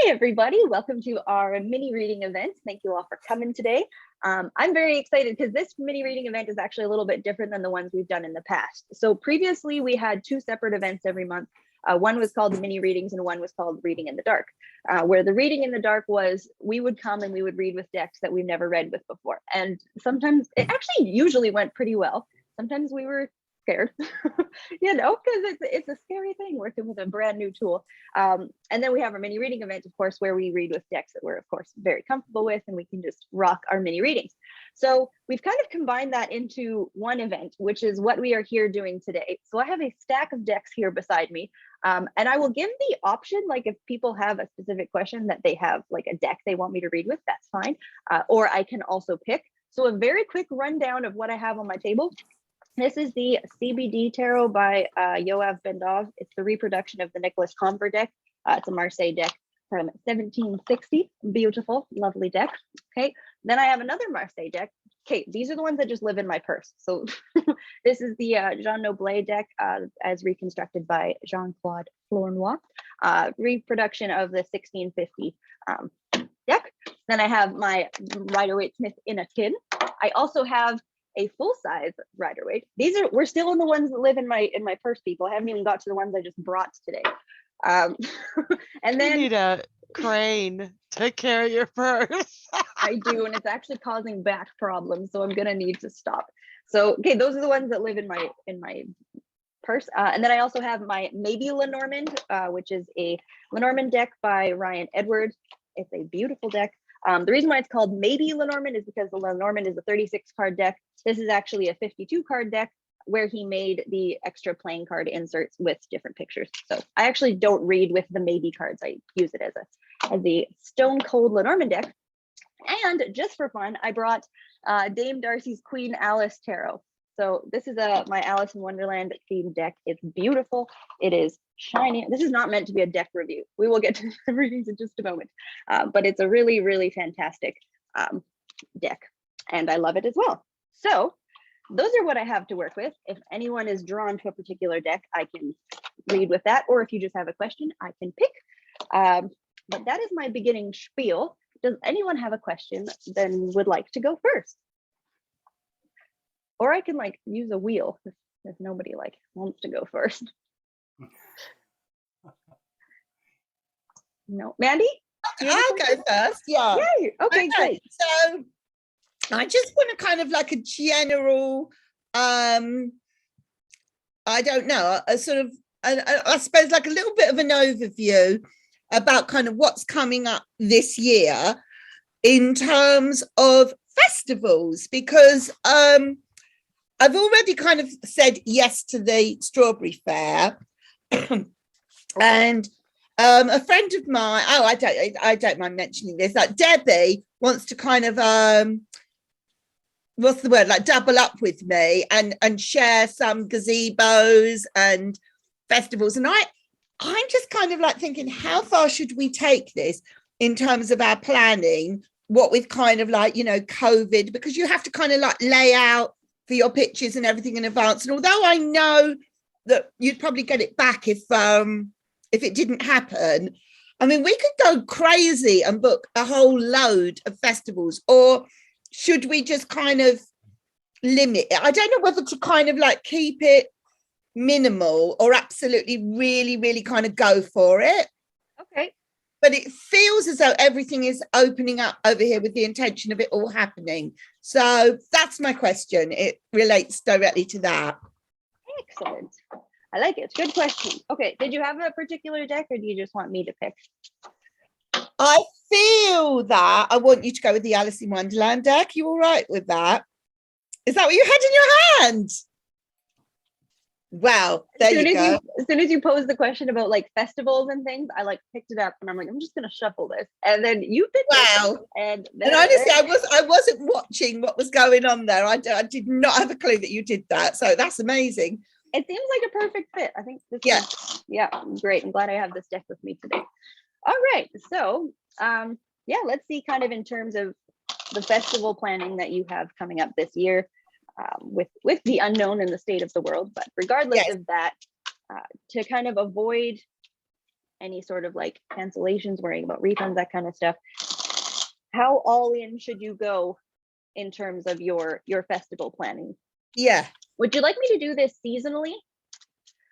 Hi, everybody. Welcome to our mini reading event. Thank you all for coming today. I'm very excited because this mini reading event is actually a little bit different than the ones we've done in the past. So previously we had two separate events every month. One was called the mini readings and one was called Reading in the Dark, where the Reading in the Dark was we would come and we would read with decks that we've never read with before. And sometimes it actually usually went pretty well. Sometimes we were scared, because it's a scary thing working with a brand new tool. And then we have our mini reading event, of course, where we read with decks that we're, of course, very comfortable with, and we can just rock our mini readings. So we've kind of combined that into one event, which is what we are here doing today. So I have a stack of decks here beside me, and I will give the option, like if people have a specific question that they have like a deck they want me to read with, that's fine. Or I can also pick. So a very quick rundown of what I have on my table. This is the CBD Tarot by Yoav Bendov. It's the reproduction of the Nicholas Conver deck. It's a Marseille deck from 1760. Beautiful, lovely deck. Okay, then I have another Marseille deck. Okay, these are the ones that just live in my purse. So this is the Jean Noblet deck as reconstructed by Jean-Claude Flournoy, reproduction of the 1650 deck. Then I have my Rider-Waite-Smith in a tin. I also have a full-size Rider-Waite. We're still in the ones that live in my purse, people. I haven't even got to the ones I just brought today. And then you need a crane to carry your purse. I do, and it's actually causing back problems, so I'm gonna need to stop. So okay, those are the ones that live in my purse. And then I also have my Maybe Lenormand, which is a Lenormand deck by Ryan Edwards. It's a beautiful deck. The reason why it's called Maybe Lenormand is because the Lenormand is a 36 card deck. This is actually a 52 card deck where he made the extra playing card inserts with different pictures. So I actually don't read with the Maybe cards. I use it as the Stone Cold Lenormand deck. And just for fun, I brought Dame Darcy's Queen Alice Tarot. So this is my Alice in Wonderland themed deck. It's beautiful. It is shiny. This is not meant to be a deck review. We will get to the readings in just a moment. But it's a really, really fantastic deck. And I love it as well. So those are what I have to work with. If anyone is drawn to a particular deck, I can read with that. Or if you just have a question, I can pick. But that is my beginning spiel. Does anyone have a question then would like to go first? Or I can like use a wheel if nobody like wants to go first. No, Mandy? I'll go first. Yeah. Yay. Okay, great. So I just want to kind of like a general, I don't know, a sort of, I suppose like a little bit of an overview about kind of what's coming up this year in terms of festivals, because I've already kind of said yes to the Strawberry Fair. And a friend of mine, I don't mind mentioning this, like Debbie wants to kind of what's the word, like double up with me and share some gazebos and festivals. And I'm just kind of like thinking, how far should we take this in terms of our planning, what with kind of like, COVID, because you have to kind of like lay out for your pictures and everything in advance. And although I know that you'd probably get it back if it didn't happen, I mean, we could go crazy and book a whole load of festivals, or should we just kind of limit it? I don't know whether to kind of like keep it minimal or absolutely really, really kind of go for it. Okay. But it feels as though everything is opening up over here with the intention of it all happening. So that's my question. It relates directly to that. Excellent. I like it. Good question. Okay. Did you have a particular deck or do you just want me to pick? I feel that I want you to go with the Alice in Wonderland deck. You all right with that? Is that what you had in your hand? Wow, there you go. As soon as you posed the question about like festivals and things, I like picked it up and I'm like, I'm just gonna shuffle this. And then you picked it. And honestly, I wasn't watching what was going on there. I did not have a clue that you did that. So that's amazing. It seems like a perfect fit. I think this is great. I'm glad I have this deck with me today. All right. So let's see kind of in terms of the festival planning that you have coming up this year. With the unknown in the state of the world, but regardless of that, to kind of avoid any sort of like cancellations, worrying about refunds, that kind of stuff. How all in should you go in terms of your festival planning? Yeah. Would you like me to do this seasonally,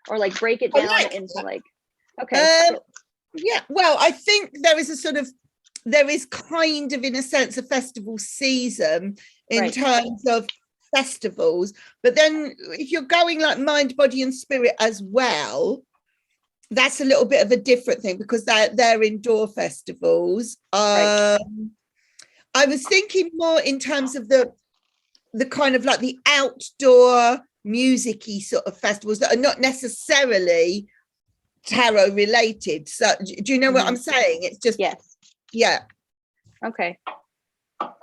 or like break it I down like into that. like, okay. Yeah, well, I think there is kind of, in a sense, a festival season in Right. terms of festivals, but then if you're going like mind, body and spirit as well, that's a little bit of a different thing because they're indoor festivals. Right. I was thinking more in terms of the kind of like the outdoor music-y sort of festivals that are not necessarily tarot related. So do you know what I'm saying? It's just, Yes. yeah. Okay.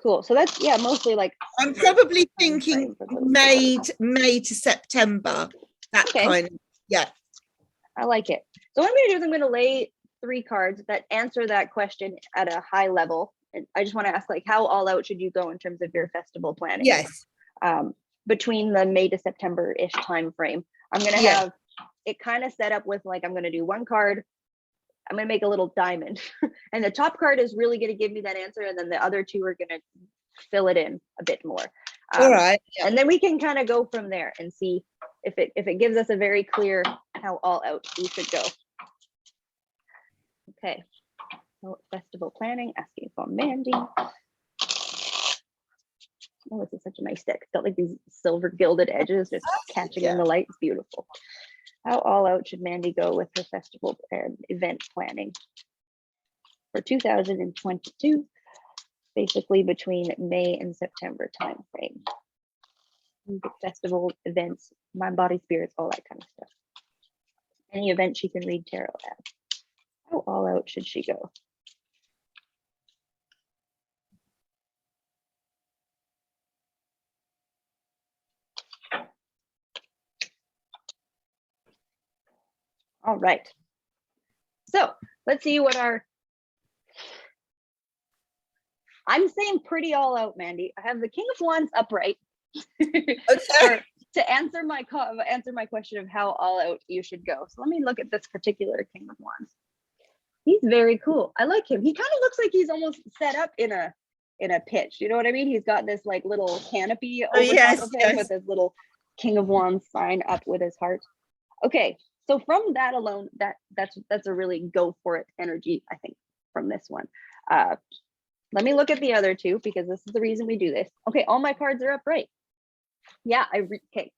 Cool. So that's, yeah, mostly like, I'm probably time thinking frame for those. May to September, that Okay. kind of, yeah. I like it. So what I'm going to do is I'm going to lay 3 cards that answer that question at a high level. And I just want to ask, like, how all out should you go in terms of your festival planning? Yes. Between the May to September-ish time frame. I'm going to have it kind of set up with like, I'm going to do 1 card. I'm going to make a little diamond. And the top card is really going to give me that answer. And then the other 2 are going to fill it in a bit more. All right. Yeah. And then we can kind of go from there and see if it gives us a very clear how all out we should go. Okay. So festival planning, asking for Mandy. Oh, this is such a nice stick. It's got like these silver gilded edges just catching in the light. It's beautiful. How all out should Mandy go with her festival and event planning for 2022, basically between May and September time frame? Music festival, events, mind, body, spirits, all that kind of stuff. Any event she can read tarot at. How all out should she go? All right. So let's see what I'm saying pretty all out, Mandy. I have the King of Wands upright. Okay. To answer my question of how all out you should go. So let me look at this particular King of Wands. He's very cool. I like him. He kind of looks like he's almost set up in a pitch. You know what I mean? He's got this like little canopy over top of him with his little King of Wands sign up with his heart. Okay, so from that alone, that's a really go for it energy, I think, from this one. Let me look at the other 2 because this is the reason we do this. Okay, all my cards are upright. Yeah, okay,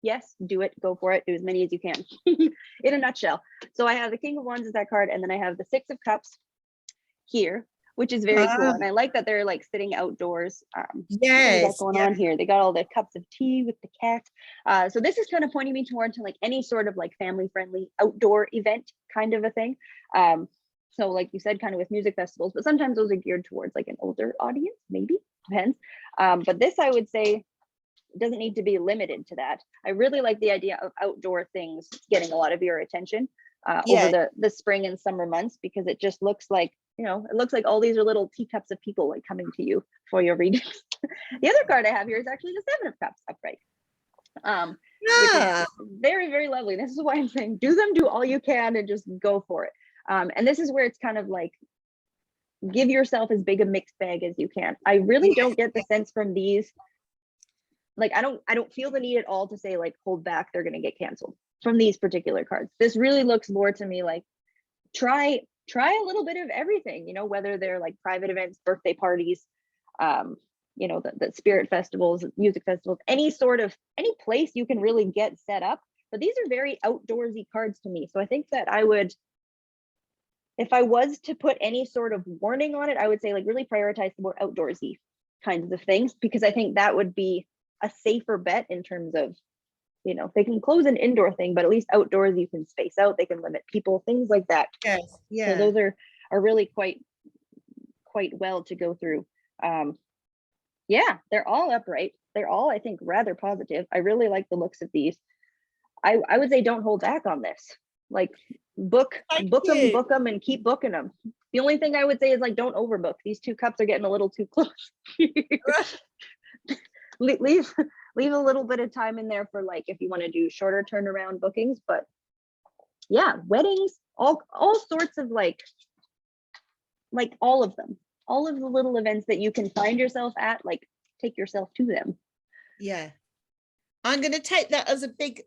yes, do it, go for it, do as many as you can. In a nutshell. So I have the King of Wands as that card, and then I have the 6 of Cups here, which is very cool. And I like that they're like sitting outdoors. What's going on here? They got all the cups of tea with the cat. So this is kind of pointing me towards like any sort of like family friendly outdoor event kind of a thing. So like you said, kind of with music festivals, but sometimes those are geared towards like an older audience, maybe, depends. But this, I would say, doesn't need to be limited to that. I really like the idea of outdoor things getting a lot of your attention over the spring and summer months, because it just looks like, you know, it looks like all these are little teacups of people like coming to you for your readings. The other card I have here is actually the 7 of Cups upright. Which is very, very lovely. This is why I'm saying do all you can and just go for it. And this is where it's kind of like, give yourself as big a mixed bag as you can. I really don't get the sense from these, like, I don't feel the need at all to say like, hold back, they're going to get canceled from these particular cards. This really looks more to me like, try a little bit of everything, you know, whether they're like private events, birthday parties, you know, the spirit festivals, music festivals, any place you can really get set up. But these are very outdoorsy cards to me. So I think that I would, if I was to put any sort of warning on it, I would say like really prioritize the more outdoorsy kinds of things, because I think that would be a safer bet in terms of, you know, they can close an indoor thing, but at least outdoors you can space out, they can limit people, things like that. Yes, yeah. So those are really quite well to go through. Yeah, they're all upright. They're all, I think, rather positive. I really like the looks of these. I would say don't hold back on this. Like book them and keep booking them. The only thing I would say is like, don't overbook. These 2 cups are getting a little too close. leave a little bit of time in there for like, if you want to do shorter turnaround bookings. But yeah, weddings, all sorts of like all of them, all of the little events that you can find yourself at, like take yourself to them. Yeah. I'm going to take that as a big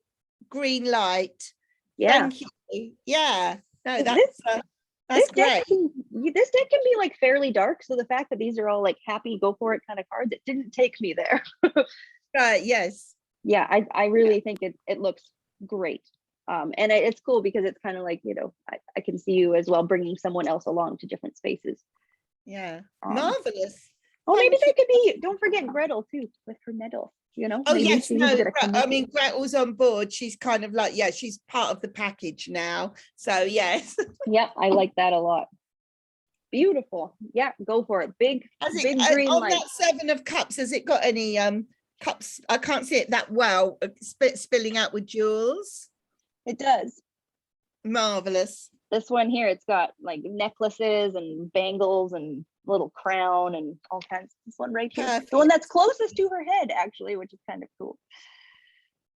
green light. Yeah. Thank you. Yeah. No, This- that's great. This deck can be like fairly dark, so the fact that these are all like happy, go for it kind of cards, it didn't take me there. Right. Yes. Yeah, I really think it looks great. And it's cool because it's kind of like, you know, I can see you as well bringing someone else along to different spaces. Yeah. Um, Marvelous. Oh, maybe Thank they could be, don't forget Gretel too, with her medal, you know? Oh maybe yes, she's no, gonna come I with mean Gretel's on board. She's kind of like, yeah, she's part of the package now. So yes. you. Yeah, I like that a lot. Beautiful. Yeah, go for it. Big green On light. that 7 of cups, has it got any cups? I can't see it that well, spilling out with jewels. It does. Marvelous. This one here, it's got like necklaces and bangles and little crown and all kinds. This one right here, the one that's closest to her head, actually, which is kind of cool.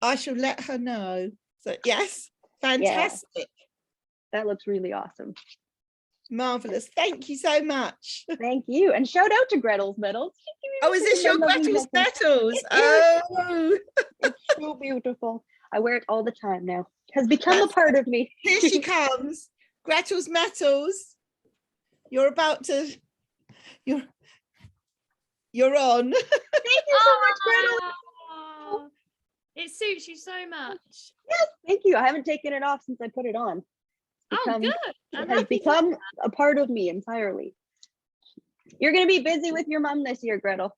I shall let her know. So yes, fantastic. That looks really awesome. Marvelous. Thank you so much. Thank you. And shout out to Gretel's medals. Oh, is this your Gretel's medals? It Oh, It's so beautiful. I wear it all the time now. It has become That's a part of me. here she comes. Gretel's medals. You're about to, you're on. Thank you so much, Gretel. Oh, it suits you so much. Yes, thank you. I haven't taken it off since I put it on. Oh, good. It has become a part of me entirely. You're going to be busy with your mom this year, Gretel.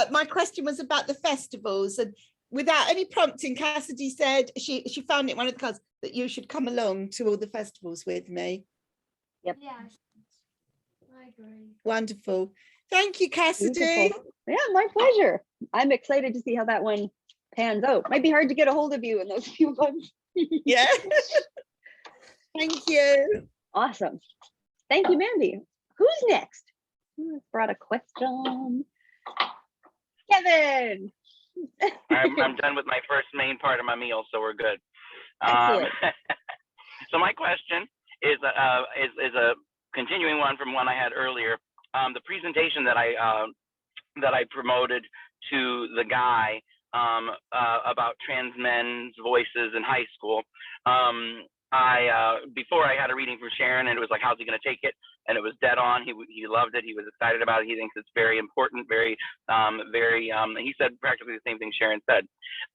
My question was about the festivals, and without any prompting, Cassidy said she found it in one of the cards that you should come along to all the festivals with me. Yeah, I agree. Wonderful. Thank you, Cassidy. Beautiful. Yeah, my pleasure. I'm excited to see how that one pans out. Might be hard to get a hold of you in those few months. Yeah. Thank you. Awesome. Thank you, Mandy. Who's next? Who has brought a question? Kevin. I'm done with my first main part of my meal, so we're good. Excellent. So my question is a continuing one from one I had earlier. The presentation that I promoted to the guy about trans men's voices in high school. Before I had a reading from Sharon, and it was like, how's he going to take it? And it was dead on. He loved it. He was excited about it. He thinks it's very important, very. He said practically the same thing Sharon said.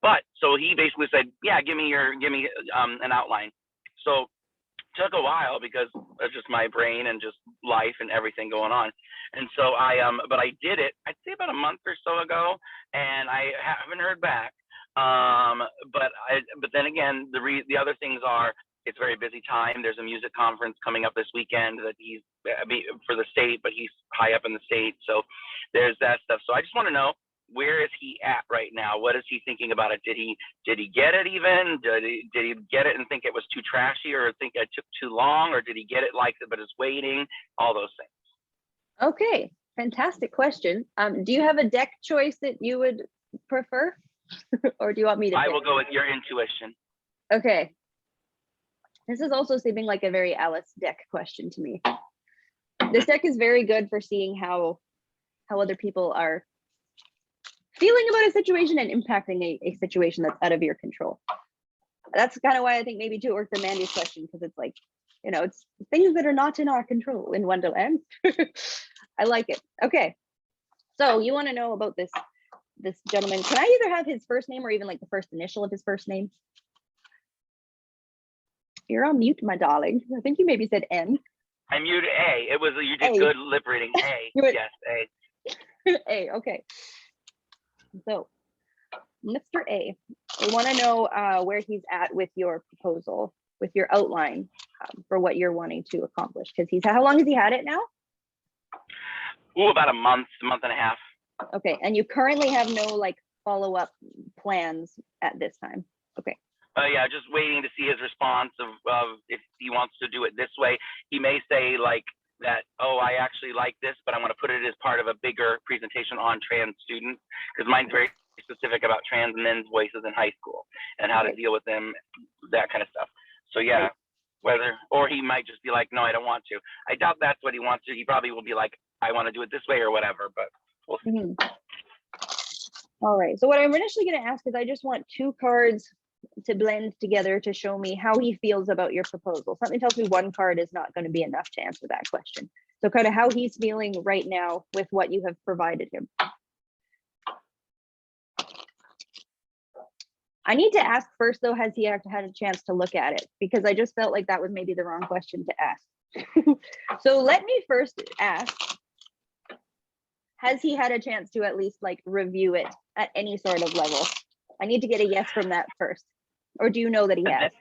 But so he basically said, yeah, give me an outline. So took a while because of just my brain and just life and everything going on. And so but I did it, I'd say about a month or so ago, and I haven't heard back. But then again, the other things are, it's a very busy time. There's a music conference coming up this weekend that he's for the state, but he's high up in the state. So there's that stuff. So I just want to know, where is he at right now? What is he thinking about it? Did he get it even? Did he get it and think it was too trashy, or think it took too long, or did he get it, liked it, but is waiting? All those things. Okay, fantastic question. Do you have a deck choice that you would prefer? Or do you want me to I pick? will go with your intuition. Okay. This is also seeming like a very Alice deck question to me. This deck is very good for seeing how other people are feeling about a situation and impacting a situation that's out of your control. That's kind of why I think maybe too it worked for Mandy's question, because it's like, you know, it's things that are not in our control in Wonderland. I like it. Okay. So you want to know about this gentleman. Can I either have his first name or even like the first initial of his first name? You're on mute, my darling. I think you maybe said N. I muted A. You did A. good lip reading. A. Yes, A. A, okay. So, Mr. A, we want to know where he's at with your proposal, with your outline for what you're wanting to accomplish. Because how long has he had it now? Ooh, about a month and a half. Okay, and you currently have no like follow-up plans at this time. Okay. Yeah, just waiting to see his response of if he wants to do it this way. He may say like that, oh, I actually like this, but I want to put it as part of a bigger presentation on trans students, because mine's very specific about trans men's voices in high school and how to deal with them, that kind of stuff. So yeah. whether, or he might just be like, no, I don't want to. I doubt that's what he wants to. He probably will be like, I want to do it this way or whatever, but we'll see. Mhm. All right, so what I'm initially going to ask is I just want 2 cards to blend together to show me how he feels about your proposal. Something tells me 1 card is not going to be enough to answer that question. So kind of how he's feeling right now with what you have provided him. I need to ask first though, has he had a chance to look at it? Because I just felt like that was maybe the wrong question to ask. So let me first ask, has he had a chance to at least like review it at any sort of level? I need to get a yes from that first. Or do you know that he has?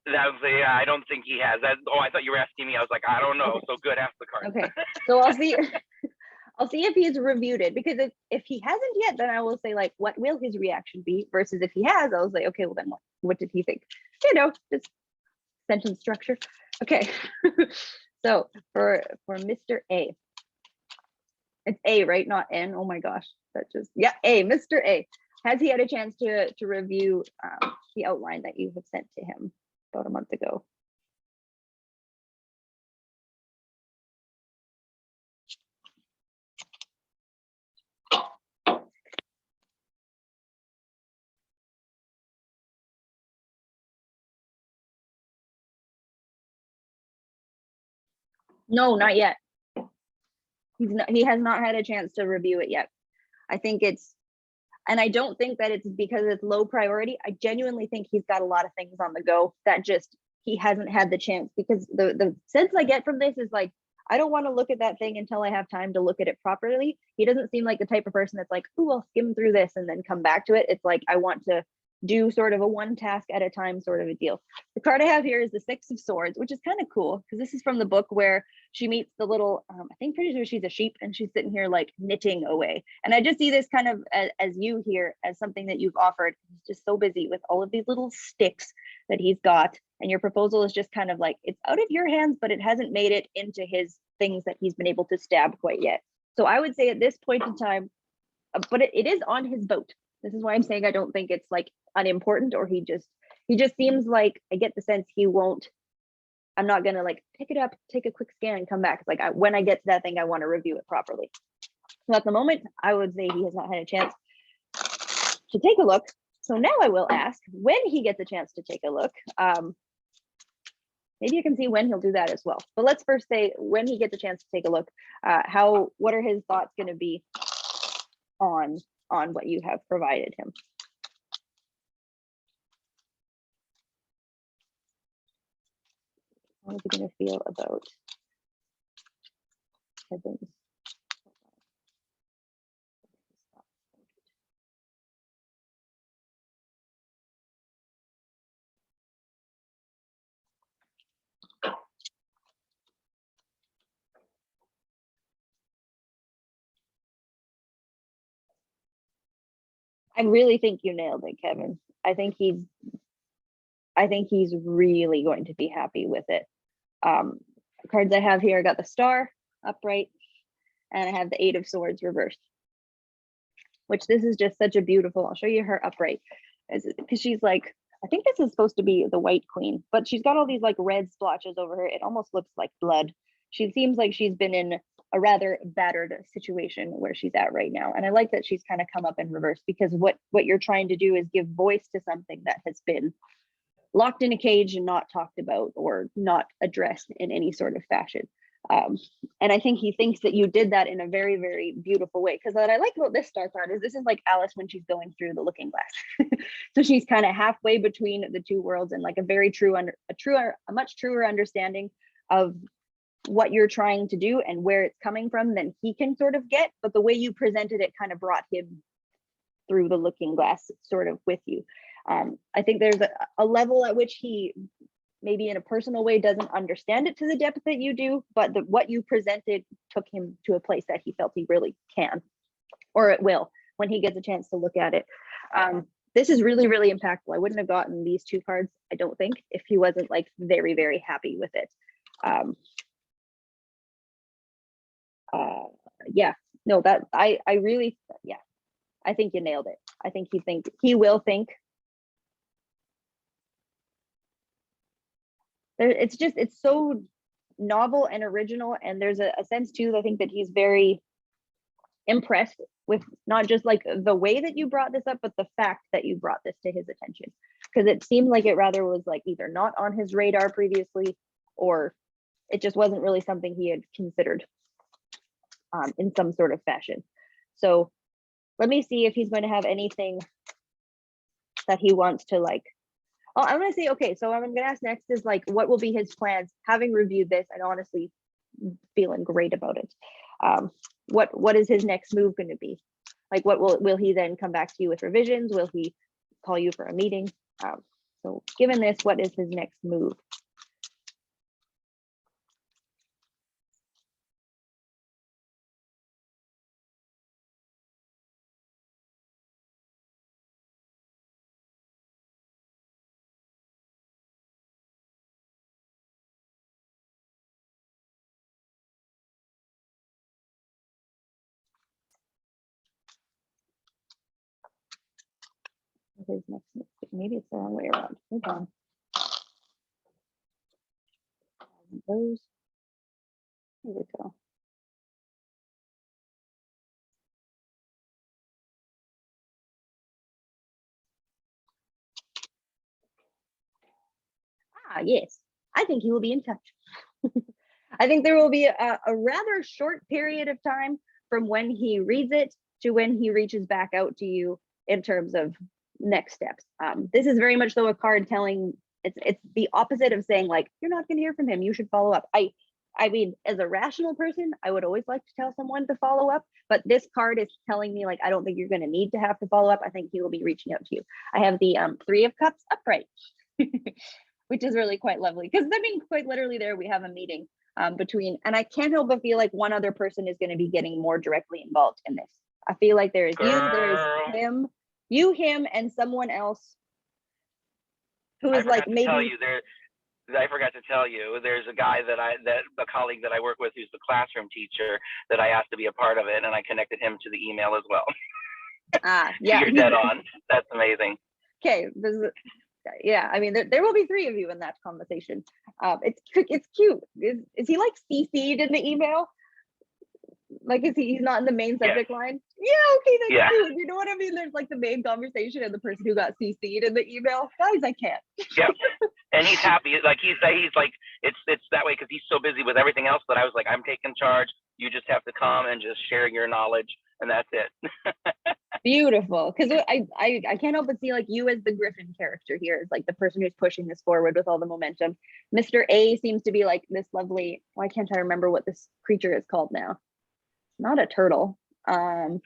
That was I don't think he has. I thought you were asking me. I was like, I don't know. Okay. So good, ask the card. Okay, so I'll see. I'll see if he's reviewed it, because if he hasn't yet, then I will say like, what will his reaction be? Versus if he has, I'll say, okay, well then what did he think? You know, just sentence structure. Okay, so for Mr. A, it's A, right? Not N. Oh my gosh, that just, yeah, A, Mr. A. Has he had a chance to review the outline that you have sent to him about a month ago? No, not yet. He has not had a chance to review it yet. I think and I don't think that it's because it's low priority. I genuinely think he's got a lot of things on the go that just he hasn't had the chance, because the sense I get from this is like, I don't want to look at that thing until I have time to look at it properly. He doesn't seem like the type of person that's like, oh, I'll skim through this and then come back to it. It's like, I want to do sort of a 1 task at a time sort of a deal. The card I have here is the 6 of Swords, which is kind of cool because this is from the book where she meets the little, I think pretty sure she's a sheep, and she's sitting here like knitting away. And I just see this kind of as you here, as something that you've offered. He's just so busy with all of these little sticks that he's got. And your proposal is just kind of like, it's out of your hands, but it hasn't made it into his things that he's been able to stab quite yet. So I would say at this point in time, but it is on his boat. This is why I'm saying I don't think it's like unimportant, or he just seems like, I get the sense he won't, I'm not gonna like pick it up, take a quick scan and come back. It's like, when I get to that thing, I want to review it properly. So at the moment, I would say he has not had a chance to take a look. So now I will ask, when he gets a chance to take a look, maybe you can see when he'll do that as well. But let's first say when he gets a chance to take a look, what are his thoughts going to be on what you have provided him? How is he going to feel about Kevin's? I really think you nailed it, Kevin. I think he's really going to be happy with it. Cards I have here, I got the Star upright, and I have the 8 of Swords reversed, which this is just such a beautiful, I'll show you her upright, because she's like, I think this is supposed to be the White Queen, but she's got all these like red splotches over her. It almost looks like blood. She seems like she's been in a rather battered situation where she's at right now. And I like that she's kind of come up in reverse, because what you're trying to do is give voice to something that has been locked in a cage and not talked about or not addressed in any sort of fashion. And I think he thinks that you did that in a very, very beautiful way. Because what I like about this Star card is this is like Alice when she's going through the looking glass. So she's kind of halfway between the two worlds, and like a very a much truer understanding of what you're trying to do and where it's coming from than he can sort of get. But the way you presented it kind of brought him through the looking glass sort of with you. I think there's a level at which he maybe in a personal way doesn't understand it to the depth that you do, but what you presented took him to a place that he felt he really can, or it will when he gets a chance to look at it. This is really, really impactful. I wouldn't have gotten these 2 cards, I don't think, if he wasn't like very, very happy with it. Yeah, no, that I really, yeah, I think you nailed it. I think he will think it's so novel and original, and there's a sense too, I think, that he's very impressed with not just like the way that you brought this up, but the fact that you brought this to his attention, because it seemed like it rather was like either not on his radar previously, or it just wasn't really something he had considered in some sort of fashion. So let me see if he's going to have anything that he wants to like. Oh, I'm going to say, okay, so what I'm going to ask next is like, what will be his plans, having reviewed this and honestly feeling great about it? What is his next move going to be? Like, what will he then come back to you with revisions? Will he call you for a meeting? So given this, what is his next move? His next move. Maybe it's the wrong way around. Hold on. Those. Here we go. Yes, I think he will be in touch. I think there will be a rather short period of time from when he reads it to when he reaches back out to you in terms of next steps. This is very much though a card telling, it's the opposite of saying like, you're not going to hear from him, you should follow up. I mean, as a rational person, I would always like to tell someone to follow up, but this card is telling me like, I don't think you're going to need to have to follow up. I think he will be reaching out to you. I have the 3 of Cups upright, which is really quite lovely, because I mean, quite literally there we have a meeting between, and I can't help but feel like one other person is going to be getting more directly involved in this. I feel like there is you, there is him, and someone else who is like maybe. I forgot to tell you, there's a guy a colleague that I work with who's the classroom teacher that I asked to be a part of it, and I connected him to the email as well. Yeah. You're dead on. That's amazing. Okay. Yeah, I mean, there will be 3 of you in that conversation. It's cute. Is he like CC'd in the email? Like, he's not in the main subject line? Yeah, okay, that's cute. You know what I mean? There's like the main conversation and the person who got CC'd in the email. Guys, I can't. Yep. And he's happy. Like he's like, it's that way because he's so busy with everything else. But I was like, I'm taking charge. You just have to come and just share your knowledge, and that's it. Beautiful. Because I can't help but see like you as the Griffin character here is like the person who's pushing this forward with all the momentum. Mr. A seems to be like this lovely, why can't I remember what this creature is called now? Not a turtle. Mock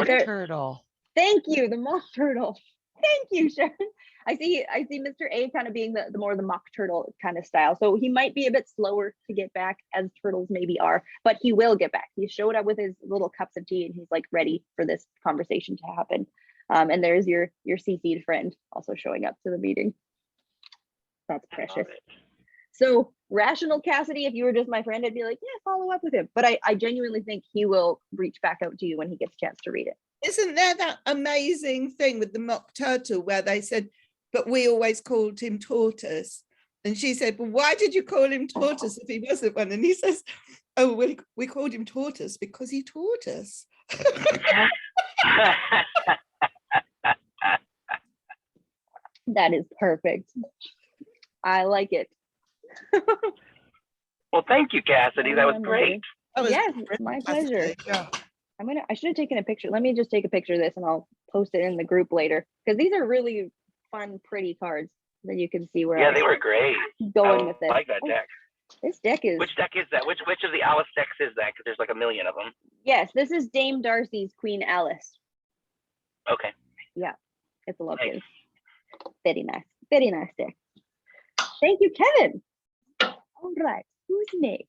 turtle. Thank you, the mock turtle. Thank you, Sharon. I see Mr. A kind of being the more the mock turtle kind of style. So he might be a bit slower to get back, as turtles maybe are, but he will get back. He showed up with his little cups of tea and he's like ready for this conversation to happen. And there's your CC'd friend also showing up to the meeting. That's precious. So rational Cassidy, if you were just my friend, I'd be like, yeah, follow up with him. But I genuinely think he will reach back out to you when he gets a chance to read it. Isn't there that amazing thing with the mock turtle where they said, but we always called him Tortoise? And she said, well, why did you call him Tortoise if he wasn't one? And he says, oh, we called him Tortoise because he taught us. That is perfect. I like it. Well, thank you, Cassidy. That was great. Yes, my pleasure. Yeah. I should have taken a picture. Let me just take a picture of this and I'll post it in the group later, because these are really fun, pretty cards that you can see where they were great. Going with it. I like that deck. This deck is. Which deck is that? Which of the Alice decks is that? Because there's like a million of them. Yes, this is Dame Darcy's Queen Alice. Okay. Yeah, it's a lovely. Nice. Very nice deck. Thank you, Kevin. All right, who's next?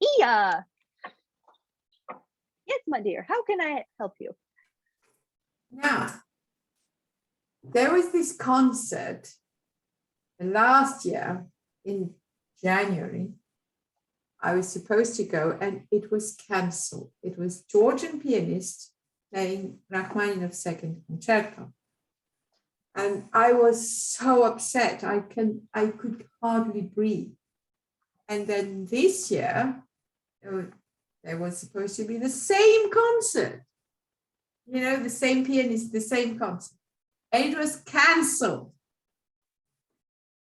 Iya. Yes, my dear. How can I help you? Now, there was this concert last year in January. I was supposed to go and it was cancelled. It was Georgian pianist playing Rachmaninoff's Second Concerto. And I was so upset. I could hardly breathe. And then this year, there was supposed to be the same concert. You know, the same pianist, the same concert. And it was cancelled.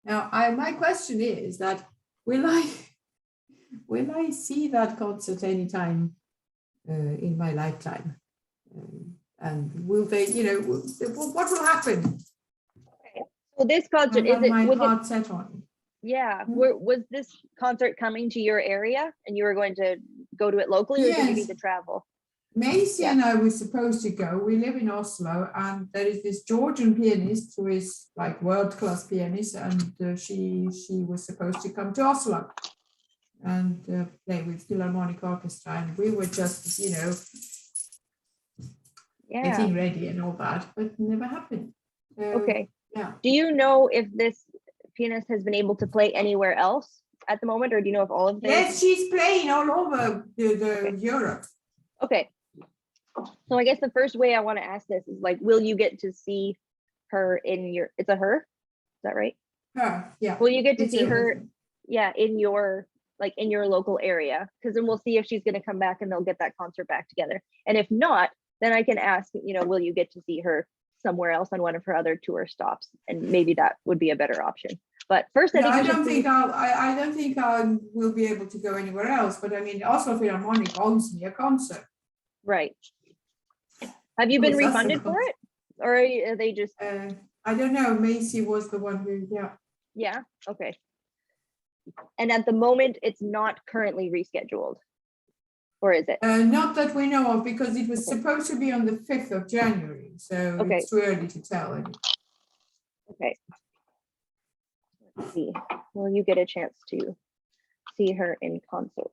Now, my question is that will I see that concert anytime in my lifetime? And will they, you know, what will happen? So this concert, I have my was it, heart set on it. yeah, was this concert coming to your area and you were going to go to it locally, or did you Yes. need to travel? Macy Yeah. and I were supposed to go. We live in Oslo, and there is this Georgian pianist who is like world-class pianist, and she was supposed to come to Oslo and play with Philharmonic Orchestra, and we were just, you know, Yeah. getting ready and all that, but it never happened. So, Okay. yeah. Do you know if this pianist has been able to play anywhere else at the moment, or do you know if all of them? Yes, she's playing all over Okay. Europe. Okay. So I guess the first way I want to ask this is like, will you get to see her in your, it's a her, is that right? Her, yeah. Will you get to It's see a- her, yeah, in your, like in your local area? Because then we'll see if she's going to come back and they'll get that concert back together. And if not, then I can ask, you know, will you get to see her somewhere else on one of her other tour stops? And maybe that would be a better option. But first, I No, think I we should don't see- think I don't think I will be able to go anywhere else. But I mean, also Philharmonic owns me a concert. right. Have you been Because that's a refunded for concert. it? Or are they just, I don't know. Macy was the one who, yeah. yeah, okay. And at the moment, it's not currently rescheduled, or is it? Not that we know of, because it was Okay. supposed to be on the 5th of January. So Okay. it's too early to tell. Okay. Let's see. Will you get a chance to see her in concert?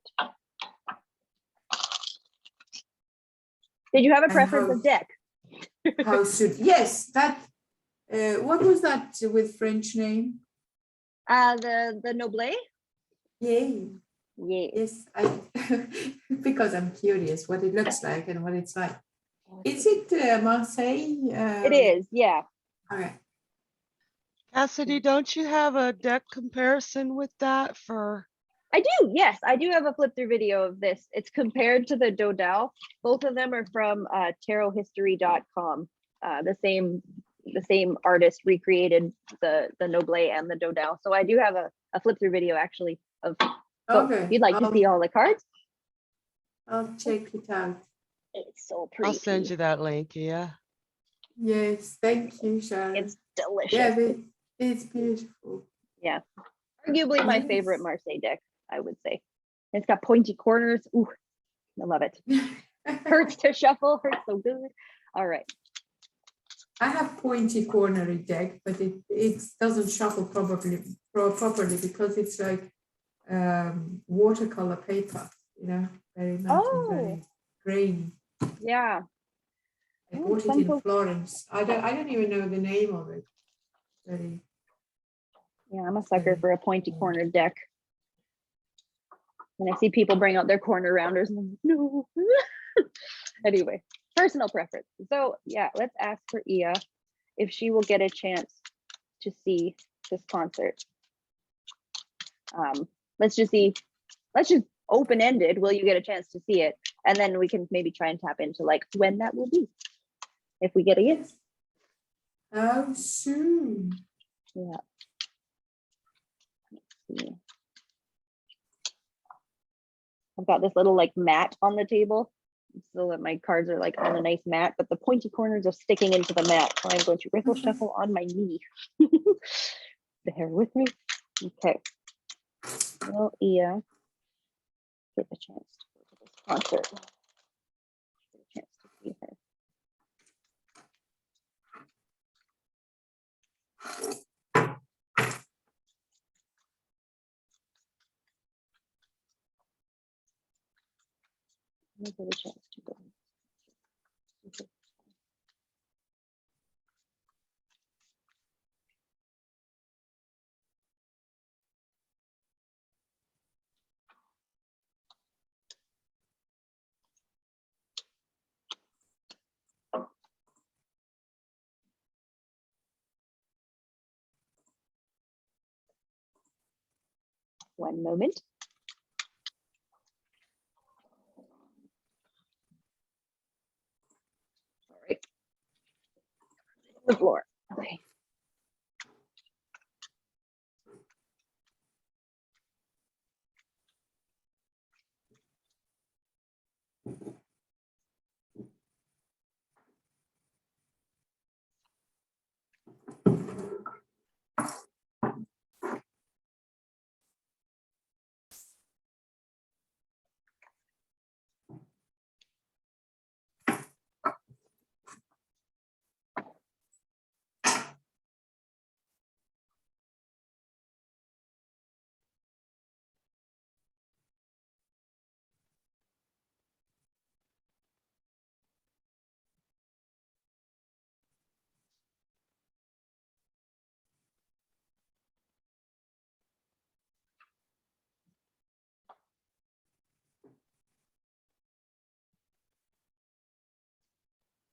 Did you have a And preference how- of deck? How soon? Yes, that. What was that with French name? The Noblet? Yay. Yeah. Yes, because I'm curious what it looks like and what it's like. Is it Marseille? It is, yeah. Okay. Cassidy, don't you have a deck comparison with that for? I do, yes. I do have a flip through video of this. It's compared to the Dodal. Both of them are from tarothistory.com. The same artist recreated the Noblet and the Dodal. So I do have a flip through video actually of both. Okay. If you'd like to see all the cards. I'll check it out. It's so pretty. I'll send you that link, yeah. Yes, thank you, Sharon. It's delicious. Yeah, it's beautiful. Yeah. Arguably my favorite Yes. Marseille deck, I would say. It's got pointy corners. Ooh, I love it. Hurts to shuffle, hurts so good. All right. I have pointy cornery deck, but it doesn't shuffle properly because it's like watercolor paper, you know, very matte and very grainy. Yeah. I Oh, bought it some in folks- Florence. I don't even know the name of it. Very. Yeah, I'm a sucker for a pointy cornered deck. And I see people bring out their corner rounders. And I'm like, no. Anyway, personal preference. So yeah, let's ask for Ia if she will get a chance to see this concert. Let's just open-ended. Will you get a chance to see it? And then we can maybe try and tap into like when that will be. If we get a yes. How soon? Yeah. Let's see. I've got this little like mat on the table so that my cards are like on a nice mat, but the pointy corners are sticking into the mat. So I'm going to riffle shuffle on my knee. Bear with me. Okay. Well, Ia, get a chance to go to this concert. Get a chance to see her. Let me get a chance to go. Okay. One moment. All right. The floor. Okay.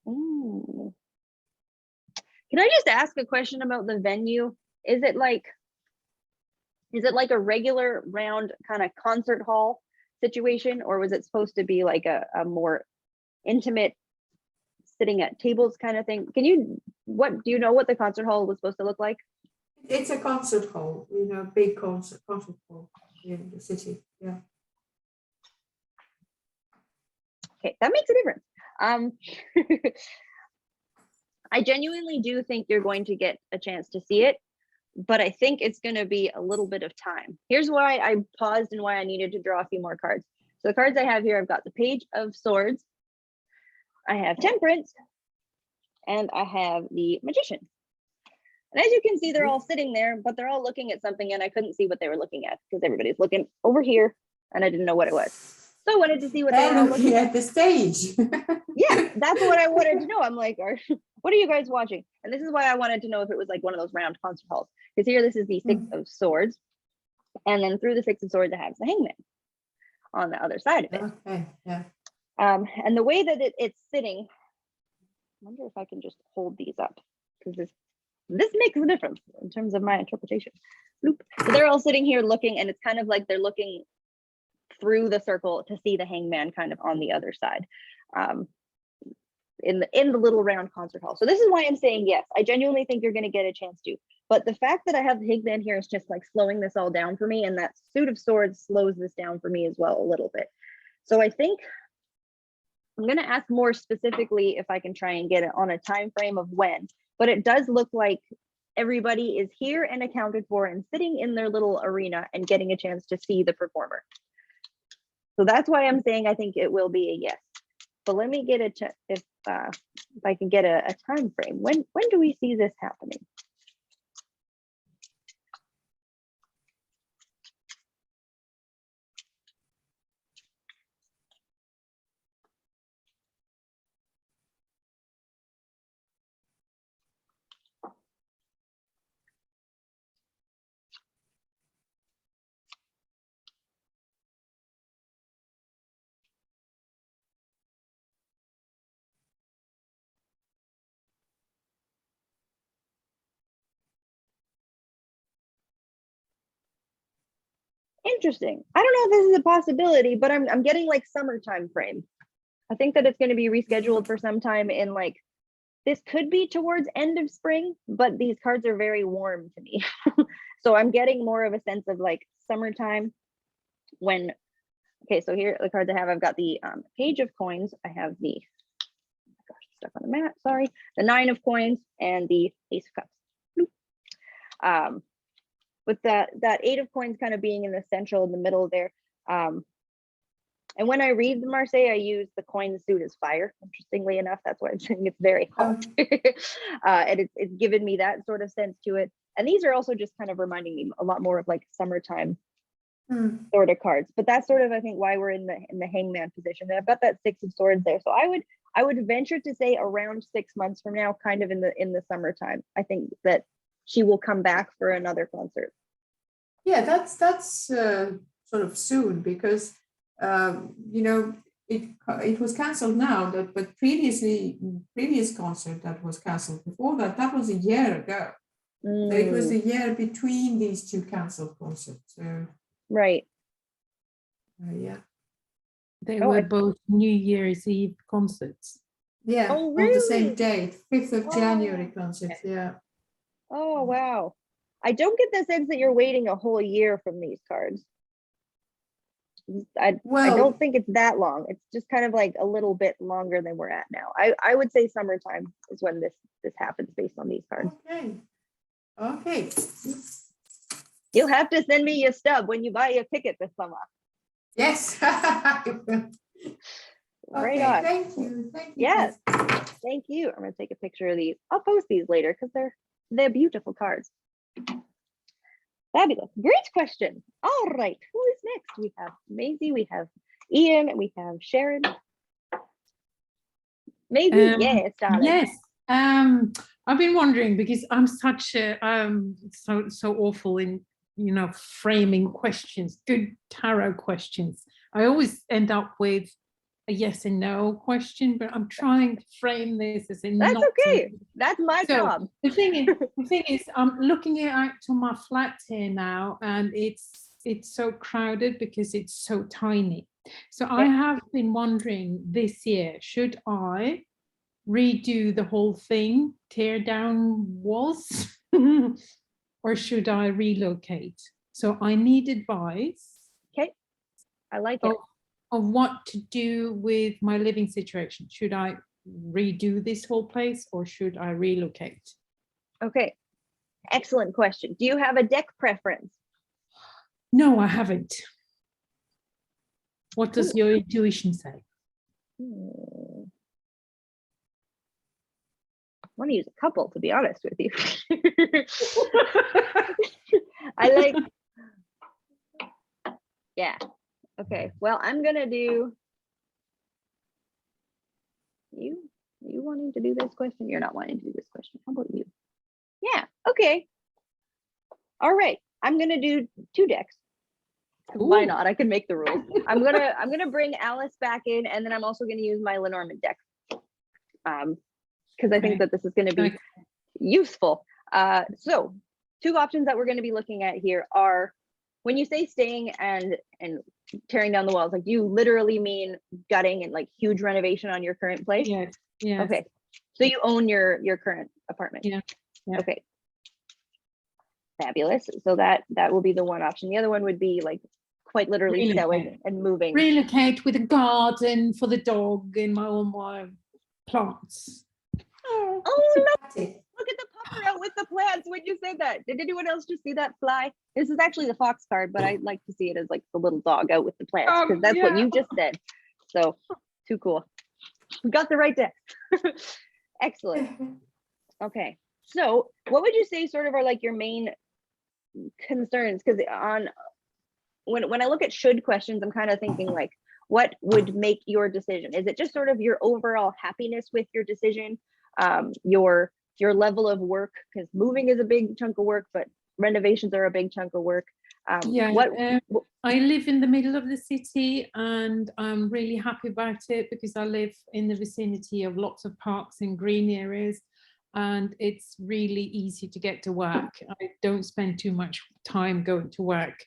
Ooh. Can I just ask a question about the venue? Is it like a regular round kind of concert hall situation, or was it supposed to be like a more intimate sitting at tables kind of thing? Do you know what the concert hall was supposed to look like? It's a concert hall, big concert hall in the city. Yeah. Okay, that makes a difference. I genuinely do think you're going to get a chance to see it, but I think it's going to be a little bit of time. Here's why I paused and why I needed to draw a few more cards. So the cards I have here, I've got the Page of Swords, I have Temperance, and I have the Magician. And as you can see, they're all sitting there, but they're all looking at something, and I couldn't see what they were looking at because everybody's looking over here, and I didn't know what it was. So I wanted to see what they were all looking at the stage. Yeah, that's what I wanted to know. I'm like, what are you guys watching? And this is why I wanted to know if it was like one of those round concert halls. Because here, this is the Six of Swords. And then through the Six of Swords, it has the Hangman on the other side of it. Okay, yeah. And the way that it's sitting, I wonder if I can just hold these up, because this makes a difference in terms of my interpretation. Bloop. So they're all sitting here looking, and it's kind of like they're looking through the circle to see the Hangman kind of on the other side. In the little round concert hall. So this is why I'm saying yes. I genuinely think you're going to get a chance to. But the fact that I have the Hangman here is just like slowing this all down for me, and that Suit of Swords slows this down for me as well a little bit. So I think I'm going to ask more specifically if I can try and get it on a time frame of when. But it does look like everybody is here and accounted for and sitting in their little arena and getting a chance to see the performer. So that's why I'm saying I think it will be a yes. But let me get if I can get a time frame. When do we see this happening? Interesting. I don't know if this is a possibility, but I'm getting like summertime frame. I think that it's going to be rescheduled for some time in like, this could be towards end of spring, but these cards are very warm to me. So I'm getting more of a sense of like summertime when, okay, so here are the cards I have. I've got the Page of Coins. I have the, oh my gosh, stuck on the mat, sorry. The Nine of Coins and the Ace of Cups. With that Eight of Coins kind of being in the central, in the middle there. And when I read the Marseille, I use the coin suit as fire. Interestingly enough, that's why I'm saying it's very hot. And it's given me that sort of sense to it. And these are also just kind of reminding me a lot more of like summertime sort of cards. But that's sort of, I think, why we're in the Hangman position. And I've got that Six of Swords there. So I would venture to say around 6 months from now, kind of in the summertime, I think that she will come back for another concert. Yeah, that's sort of soon, because it was cancelled now, but previous concert that was cancelled before that was a year ago. So it was a year between these two cancelled concerts. So Right. Yeah. They Oh, were I- both New Year's Eve concerts. Yeah, Oh, on the same really? date, 5th of January Oh. concert. Yeah. Oh, wow. I don't get the sense that you're waiting a whole year from these cards. I Well, don't think it's that long. It's just kind of like a little bit longer than we're at now. I would say summertime is when this happens based on these cards. okay. Okay. You'll have to send me your stub when you buy your ticket this summer. Yes. Right Okay, on. thank you. Thank you. Yes. Thank you. I'm gonna take a picture of these. I'll post these later because they're beautiful cards. Fabulous. Great question. All right. Who is next? We have Maisie, we have Ian, and we have Sharon. Maisie, yes, darling. Yes. I've been wondering because I'm such a so awful in framing questions, good tarot questions. I always end up with a yes and no question, but I'm trying to frame this as a That's not okay. That's my So, job. the thing is, I'm looking out to my flat here now, and it's so crowded because it's so tiny. So I have been wondering this year, should I redo the whole thing, tear down walls, or should I relocate? So I need advice Okay. I like it. of what to do with my living situation. Should I redo this whole place or should I relocate? Okay. Excellent question. Do you have a deck preference? No, I haven't. What does your intuition say? I want to use a couple, to be honest with you. I like, yeah. Okay, well, I'm gonna do you wanting to do this question? You're not wanting to do this question. How about you? Yeah, okay. All right, I'm gonna do 2 decks. Why Ooh. not? I can make the rules. I'm gonna bring Alice back in, and then I'm also gonna use my Lenormand deck. Because I think that this is gonna be useful. So 2 options that we're gonna be looking at here are, when you say staying and tearing down the walls, like, do you literally mean gutting and like huge renovation on your current place? Yes. Yes. Okay. So you own your current apartment? Yeah. Yeah. Okay. Fabulous. So that will be the one option. The other one would be like quite literally selling and moving. Relocate with a garden for the dog and all my plants. Oh, look at the puffer out with the plants when you said that. Did anyone else just see that fly? This is actually the fox card, but I like to see it as like the little dog out with the plants, because that's what you just said. So too cool. We got the right deck. Excellent. Okay. So what would you say sort of are like your main concerns? Because when I look at should questions, I'm kind of thinking like, what would make your decision? Is it just sort of your overall happiness with your decision? Your level of work, because moving is a big chunk of work, but renovations are a big chunk of work. I live in the middle of the city and I'm really happy about it because I live in the vicinity of lots of parks and green areas, and it's really easy to get to work. I don't spend too much time going to work.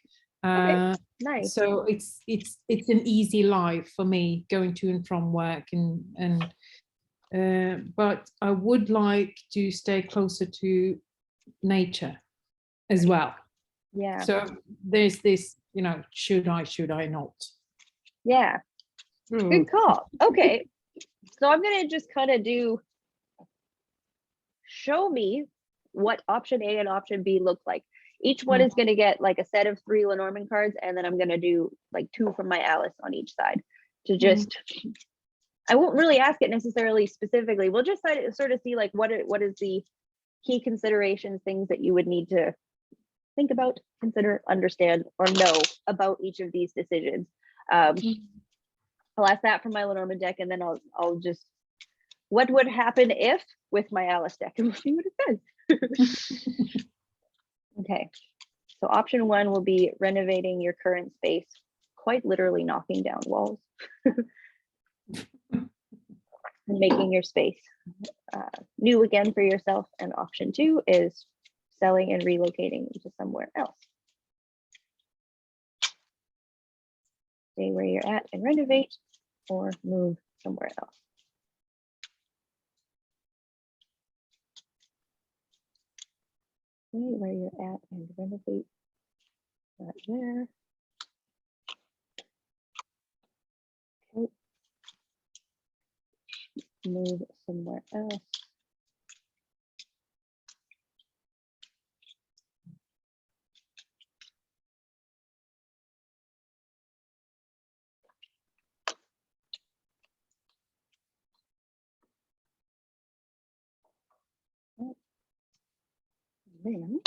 Okay, nice. So it's an easy life for me going to and from work, and but I would like to stay closer to nature as well. Yeah. So there's this, should I not? Yeah. Good call. Okay. So I'm gonna just kind of show me what option A and option B look like. Each one is gonna get like a set of 3 Lenormand cards, and then I'm gonna do like 2 from my Alice on each side to just. I won't really ask it necessarily specifically. We'll just sort of see like what is the key considerations, things that you would need to think about, consider, understand, or know about each of these decisions. I'll ask that from my Lenormand deck, and then I'll just, what would happen if with my Alice deck, and we'll see what it says. Okay, so option 1 will be renovating your current space, quite literally knocking down walls. And making your space new again for yourself. And option 2 is selling and relocating into somewhere else. stay where you're at and renovate, or move somewhere else. Stay where you're at and renovate. Not there. Okay. Move somewhere else. Then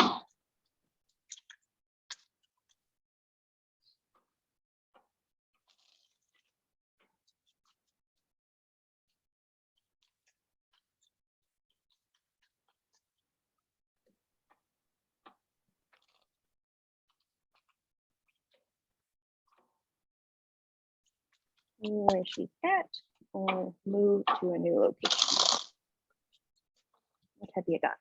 where she's at, or move to a new location. What have you got?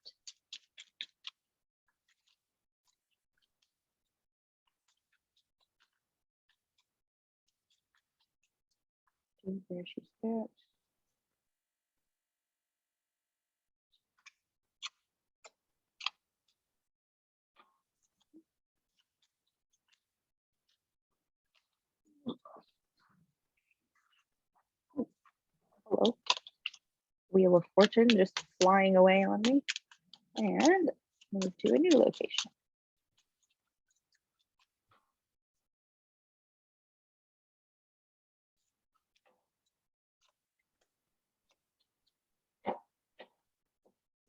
Where she's at. Hello. Wheel of Fortune just flying away on me. And move to a new location.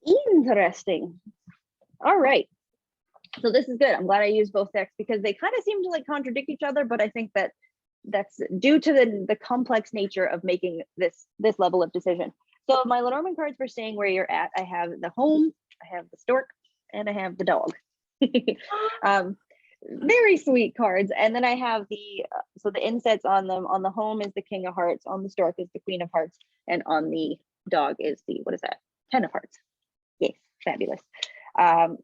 Interesting. All right. So this is good. I'm glad I used both decks because they kind of seem to like contradict each other, but I think that that's due to the complex nature of making this level of decision. So my Lenormand cards for staying where you're at, I have the home, I have the stork, and I have the dog. Very sweet cards. And then I have the so the insets on them. On the home is the King of Hearts, on the stork is the Queen of Hearts, and on the dog is the, what is that, 10 of Hearts. Yes, fabulous. There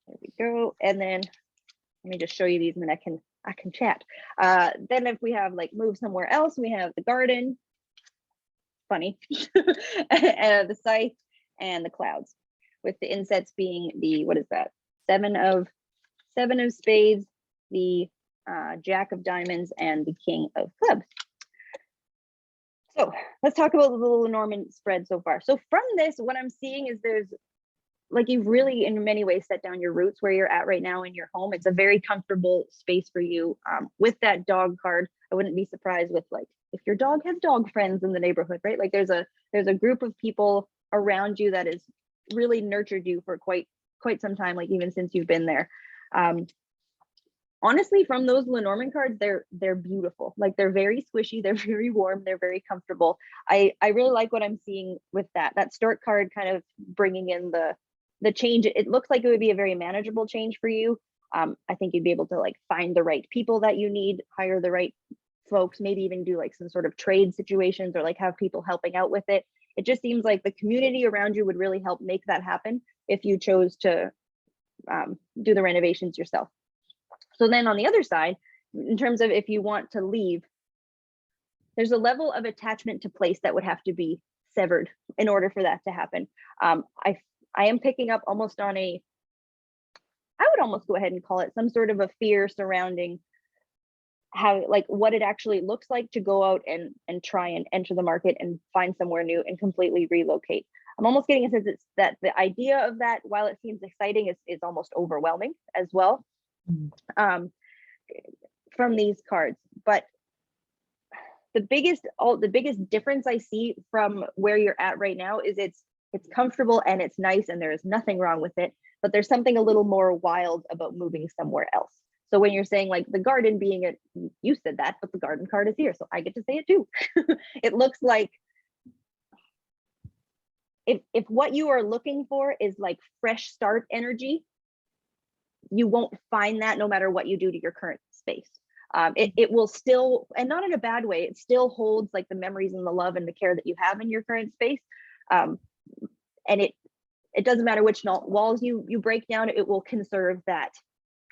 we go. And then let me just show you these, and then I can chat. Then if we have like move somewhere else, we have the garden, funny, the scythe, and the clouds, with the insets being the, what is that, seven of spades, the Jack of diamonds, and the King of clubs. So let's talk about the little Lenormand spread so far. So from this, what I'm seeing is there's, like, you've really in many ways set down your roots where you're at right now in your home. It's a very comfortable space for you. With that dog card, I wouldn't be surprised with, like, if your dog has dog friends in the neighborhood, right? Like there's a group of people around you that has really nurtured you for quite some time, like even since you've been there. Honestly, from those Lenormand cards, they're beautiful. Like they're very squishy, they're very warm, they're very comfortable. I really like what I'm seeing with that stork card, kind of bringing in the change. It looks like it would be a very manageable change for you. I think you'd be able to like find the right people that you need, hire the right folks, maybe even do like some sort of trade situations, or like have people helping out with it. It just seems like the community around you would really help make that happen if you chose to do the renovations yourself. So then on the other side, in terms of if you want to leave, there's a level of attachment to place that would have to be severed in order for that to happen. I am picking up almost on I would almost go ahead and call it some sort of a fear surrounding how, like, what it actually looks like to go out and try and enter the market and find somewhere new and completely relocate. I'm almost getting a sense that the idea of that, while it seems exciting, is almost overwhelming as well. From these cards. But the biggest difference I see from where you're at right now is it's comfortable and it's nice and there is nothing wrong with it, but there's something a little more wild about moving somewhere else. So when you're saying like the garden being it, you said that, but the garden card is here, so I get to say it too. It looks like if what you are looking for is like fresh start energy, you won't find that no matter what you do to your current space. It will still, and not in a bad way, it still holds like the memories and the love and the care that you have in your current space. And it doesn't matter which walls you break down, it will conserve that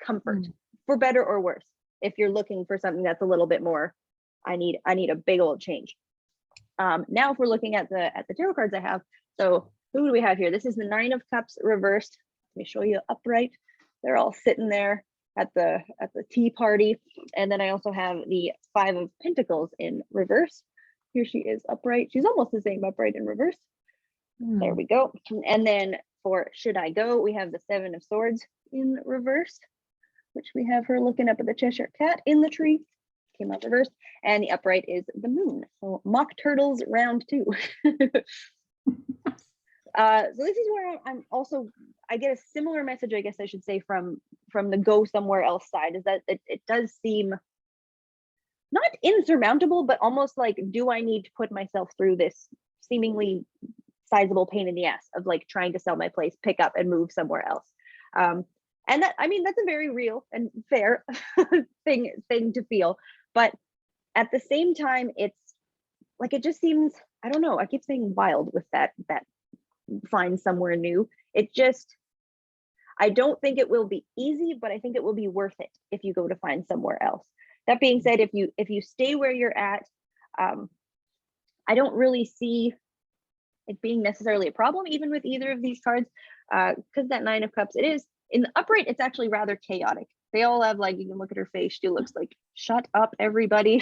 comfort, for better or worse. If you're looking for something that's a little bit more I need a big old change. Now if we're looking at the tarot cards I have, so who do we have here? This is the 9 of Cups reversed. Let me show you upright. They're all sitting there at the tea party. And then I also have the 5 of Pentacles in reverse. Here she is upright. She's almost the same upright in reverse. There we go. And then for should I go, we have the 7 of Swords in reverse, which we have her looking up at the Cheshire Cat in the tree. Came out reversed. And the upright is the Moon. So mock turtles round 2. So this is where I'm also, I get a similar message, I guess I should say, from the go somewhere else side, is that it does seem not insurmountable, but almost like, do I need to put myself through this seemingly sizable pain in the ass of like trying to sell my place, pick up and move somewhere else? And that, I mean, that's a very real and fair thing to feel. But at the same time, it's like, it just seems, I don't know, I keep saying wild with that find somewhere new. It just, I don't think it will be easy, but I think it will be worth it if you go to find somewhere else. That being said, if you stay where you're at, I don't really see it being necessarily a problem, even with either of these cards, because that 9 of Cups, it is in the upright, it's actually rather chaotic. They all have, like, you can look at her face, she looks like, shut up, everybody.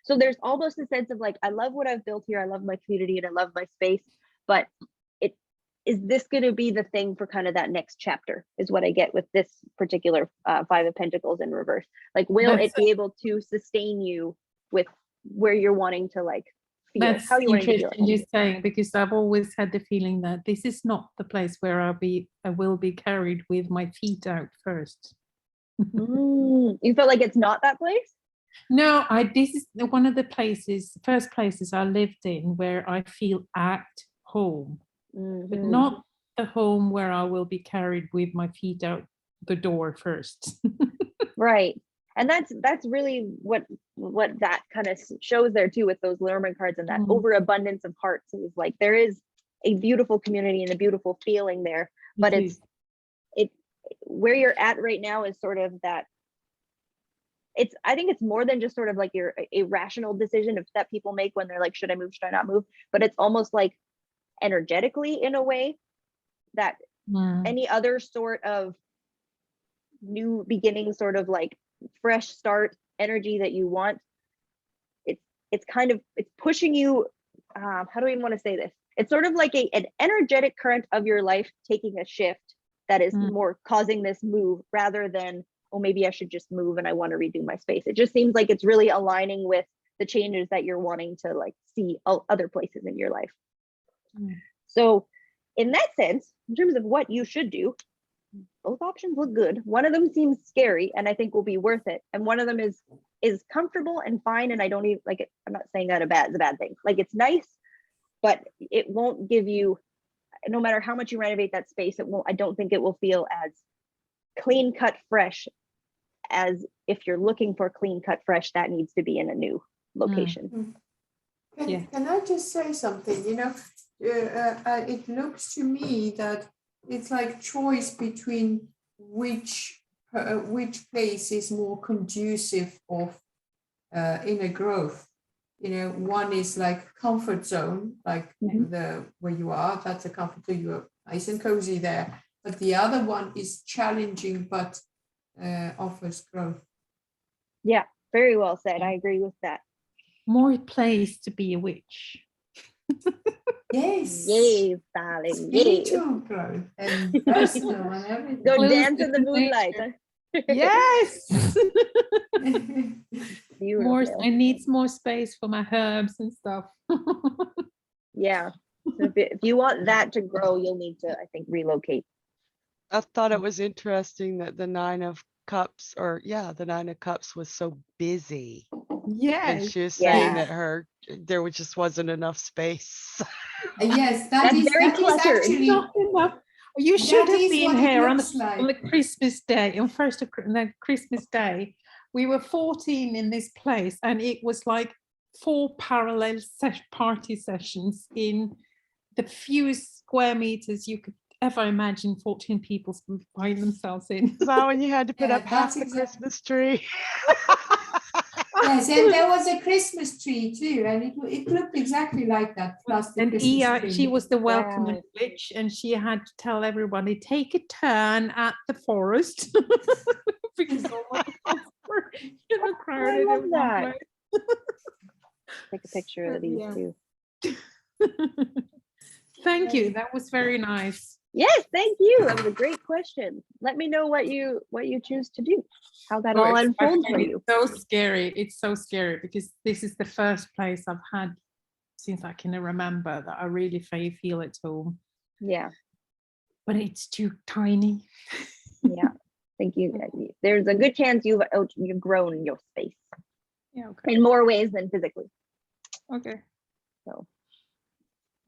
So there's almost a sense of like, I love what I've built here, I love my community and I love my space, but is this going to be the thing for kind of that next chapter, is what I get with this particular 5 of Pentacles in reverse. Like, will it be able to sustain you with where you're wanting to like feel? That's How you want to feel? interesting you're saying, because I've always had the feeling that this is not the place where I will be carried with my feet out first. You feel like it's not that place? No, this is one of the first places I lived in where I feel at home. But not the home where I will be carried with my feet out the door first. Right. And that's really what that kind of shows there too, with those Lerman cards, and that overabundance of hearts. Is like, there is a beautiful community and a beautiful feeling there, but it where you're at right now is sort of that. I think it's more than just sort of like a rational decision that people make when they're like, should I move, should I not move? But it's almost like energetically, in a way, that any other sort of new beginning, sort of like fresh start energy that you want, it's kind of, it's pushing you, how do I even want to say this? It's sort of like an energetic current of your life taking a shift that is more causing this move, rather than, oh, maybe I should just move and I want to redo my space. It just seems like it's really aligning with the changes that you're wanting to like see other places in your life. So in that sense, in terms of what you should do, both options look good. One of them seems scary and I think will be worth it, and one of them is comfortable and fine, and I don't even like it. I'm not saying that it's a bad thing. Like, it's nice, but it won't give you, no matter how much you renovate that space, I don't think it will feel as clean cut fresh as if you're looking for clean cut fresh that needs to be in a new location. Can I just say something? You know, it looks to me that it's like choice between which place is more conducive of inner growth. You know, one is like comfort zone, like the where you are, that's a comfort zone, you're nice and cozy there. But the other one is challenging, but offers growth. Yeah, very well said. I agree with that. More place to be a witch. Yes. Yes, darling. Yes. Spiritual growth and personal and everything. Go dance in the moonlight. Yes. Beautiful. I need more space for my herbs and stuff. Yeah. So if you want that to grow, you'll need to, I think, relocate. I thought it was interesting that the 9 of Cups, the 9 of Cups was so busy. Yes. And she was saying that there just wasn't enough space. Yes, That's is actually not enough. You should have been here on like. the Christmas day, on Christmas day. We were 14 in this place, and it was like 4 parallel party sessions in the few square meters you could ever imagine 14 people find themselves in. Is that when you had to put up half the Christmas tree? Yes, and there was a Christmas tree too, and it looked exactly like that, plus the And Christmas tree. she was the welcoming Wow. witch, and she had to tell everybody, take a turn at the forest. Because all of the kids were, crowded love in one that. place. Take a picture of these Yeah. too. Thank you. That was very nice. Yes, thank you. That was a great question. Let me know what you choose to do, how that all it's unfolds for actually you. so scary. It's so scary because this is the first place I've had since I can remember that I really feel at home. Yeah, But it's too tiny. yeah. Thank you. There's a good chance you've grown your space Yeah. Okay. in more ways than physically. Okay. So,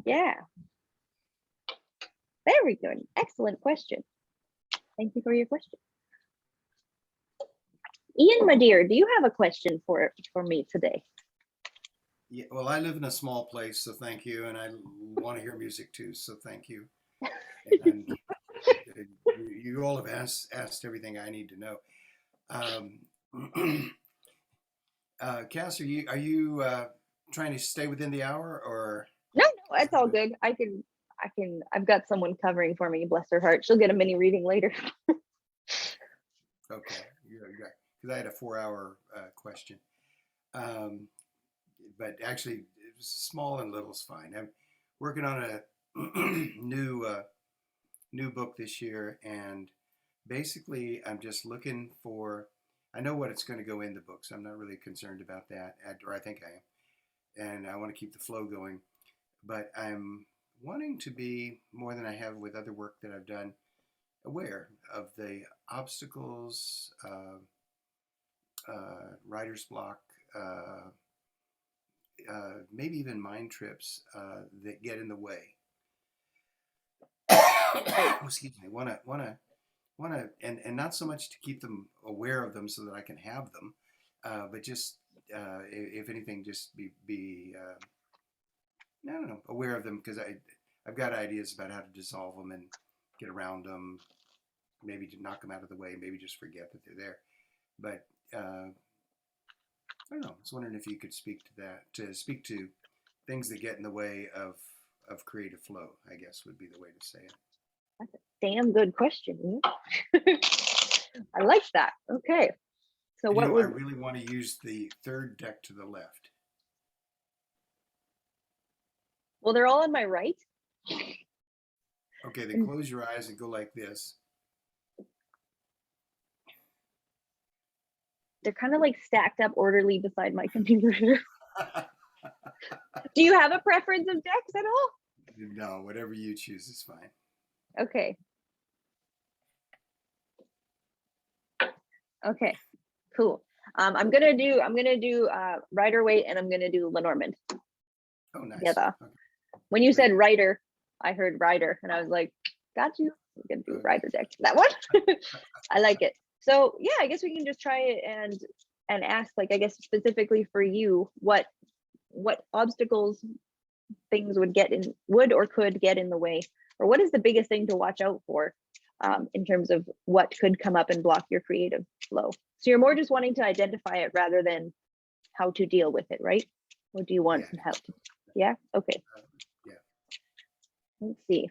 yeah. Very good. Excellent question. Thank you for your question. Ian, my dear, do you have a question for me today? Yeah, well, I live in a small place, so thank you, and I want to hear music too, so thank you. And you all have asked everything I need to know. Cass, are you trying to stay within the hour, or? No, it's all good. I've got someone covering for me, bless her heart. She'll get a mini reading later. Okay, because I had a 4-hour question, but actually, small and little's fine. I'm working on a new book this year, and basically, I'm just looking for. I know what it's going to go in the book, so I'm not really concerned about that, or I think I am, and I want to keep the flow going. But I'm wanting to be, more than I have with other work that I've done, aware of the obstacles, writer's block, maybe even mind trips that get in the way. Excuse me. Want to, and not so much to keep them aware of them so that I can have them, but just if anything, just be I don't know, aware of them, because I've got ideas about how to dissolve them and get around them, maybe to knock them out of the way, maybe just forget that they're there. But I don't know. I was wondering if you could speak to that, to speak to things that get in the way of creative flow, I guess would be the way to say it. That's a damn good question. I like that. Okay. So And, what I would really want to use the third deck to the left. well, they're all on my right. Okay, then close your eyes and go like this. They're kind of like stacked up orderly beside my computer. Do you have a preference of decks at all? No, whatever you choose is fine. Okay. Okay, cool. I'm gonna do Rider-Waite, and I'm gonna do Lenormand. Oh, nice. Together. Okay. When you said Rider, I heard Rider, and I was like, got you. We're gonna do Rider deck. That one. I like it. So yeah, I guess we can just try it and ask, like, I guess specifically for you, what obstacles things would or could get in the way, or what is the biggest thing to watch out for in terms of what could come up and block your creative flow. So you're more just wanting to identify it rather than how to deal with it, right? Or do you want some help? Yeah. Okay. Yeah. Let's see.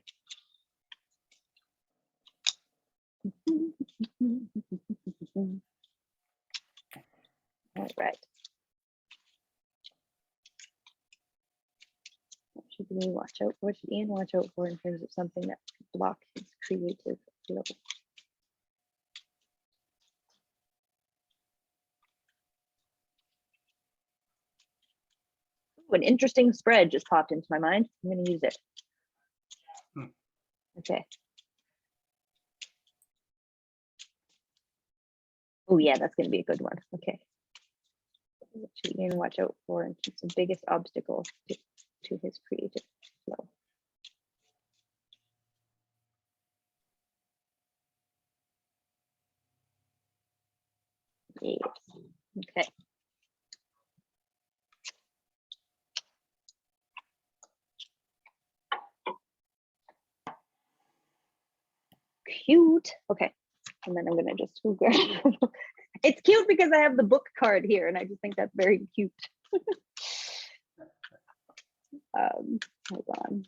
All right. What should we watch out? What should Ian watch out for in terms of something that could block his creative flow? Ooh, an interesting spread just popped into my mind. I'm going to use it. Okay. Oh yeah, that's going to be a good one. Okay. What should Ian watch out for and keep the biggest obstacle to his creative flow? Yes. Okay. Cute. Okay. And then I'm gonna just It's cute because I have the book card here, and I just think that's very cute. Hold on.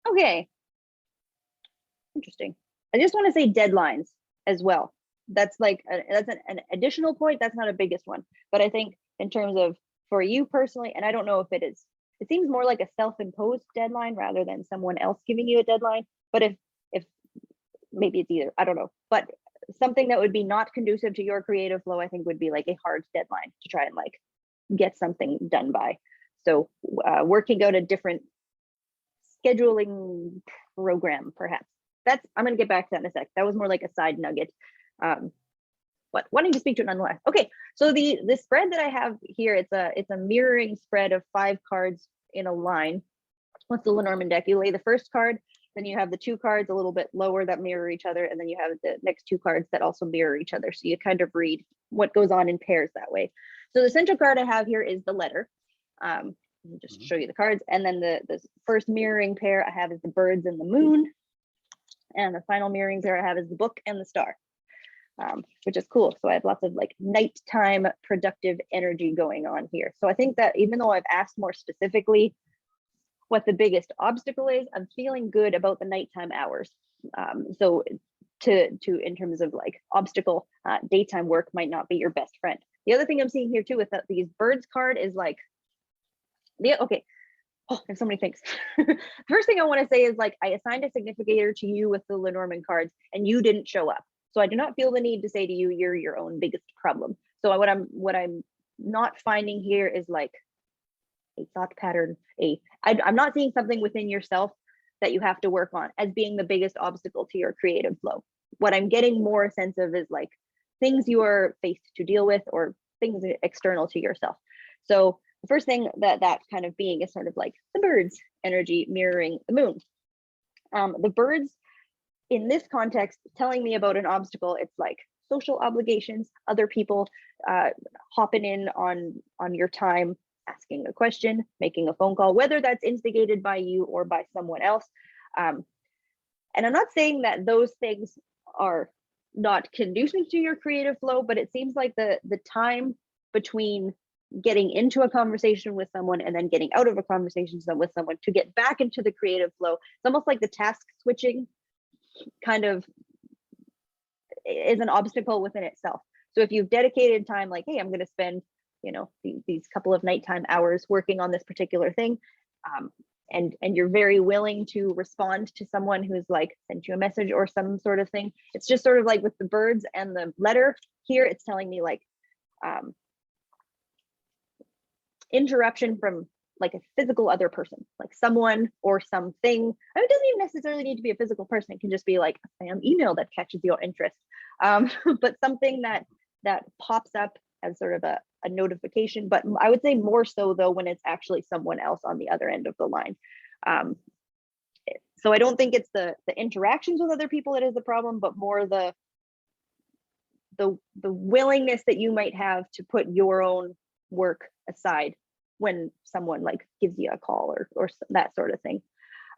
Okay. Interesting. I just want to say deadlines as well. That's like that's an additional point. That's not a biggest one, but I think in terms of for you personally, and I don't know if it is, it seems more like a self-imposed deadline rather than someone else giving you a deadline. But if maybe it's either, I don't know, but something that would be not conducive to your creative flow, I think would be like a hard deadline to try and like get something done by. So working out a different scheduling program, perhaps. That's, I'm going to get back to that in a sec. That was more like a side nugget. But wanting to speak to it nonetheless. Okay, so the spread that I have here, it's a mirroring spread of 5 cards in a line. What's the Lenormand deck? You lay the first card, then you have the 2 cards a little bit lower that mirror each other, and then you have the next 2 cards that also mirror each other. So you kind of read what goes on in pairs that way. So the central card I have here is the letter. Let me just show you the cards. And then the first mirroring pair I have is the birds and the moon. And the final mirroring pair I have is the book and the star, which is cool. So I have lots of like nighttime productive energy going on here. So I think that even though I've asked more specifically what the biggest obstacle is, I'm feeling good about the nighttime hours. So to in terms of like obstacle, daytime work might not be your best friend. The other thing I'm seeing here too with these birds card is like, okay. Oh, there's so many things. First thing I want to say is like, I assigned a significator to you with the Lenormand cards and you didn't show up. So I do not feel the need to say to you, you're your own biggest problem. So what I'm not finding here is like a thought pattern. I'm not seeing something within yourself that you have to work on as being the biggest obstacle to your creative flow. What I'm getting more a sense of is like things you are faced to deal with or things external to yourself. So the first thing that kind of being is sort of like the birds energy mirroring the moon. The birds in this context telling me about an obstacle, it's like social obligations, other people hopping in on your time, asking a question, making a phone call, whether that's instigated by you or by someone else. And I'm not saying that those things are not conducive to your creative flow, but it seems like the time between getting into a conversation with someone and then getting out of a conversation with someone to get back into the creative flow, it's almost like the task switching kind of is an obstacle within itself. So if you've dedicated time, like, hey, I'm going to spend, you know, these couple of nighttime hours working on this particular thing, and you're very willing to respond to someone who's like sent you a message or some sort of thing. It's just sort of like with the birds and the letter here, it's telling me like interruption from like a physical other person, like someone or something. I mean, it doesn't even necessarily need to be a physical person. It can just be like a spam email that catches your interest, but something that pops up as sort of a notification. But I would say more so though when it's actually someone else on the other end of the line. So I don't think it's the interactions with other people that is the problem, but more the willingness that you might have to put your own work aside when someone like gives you a call or that sort of thing.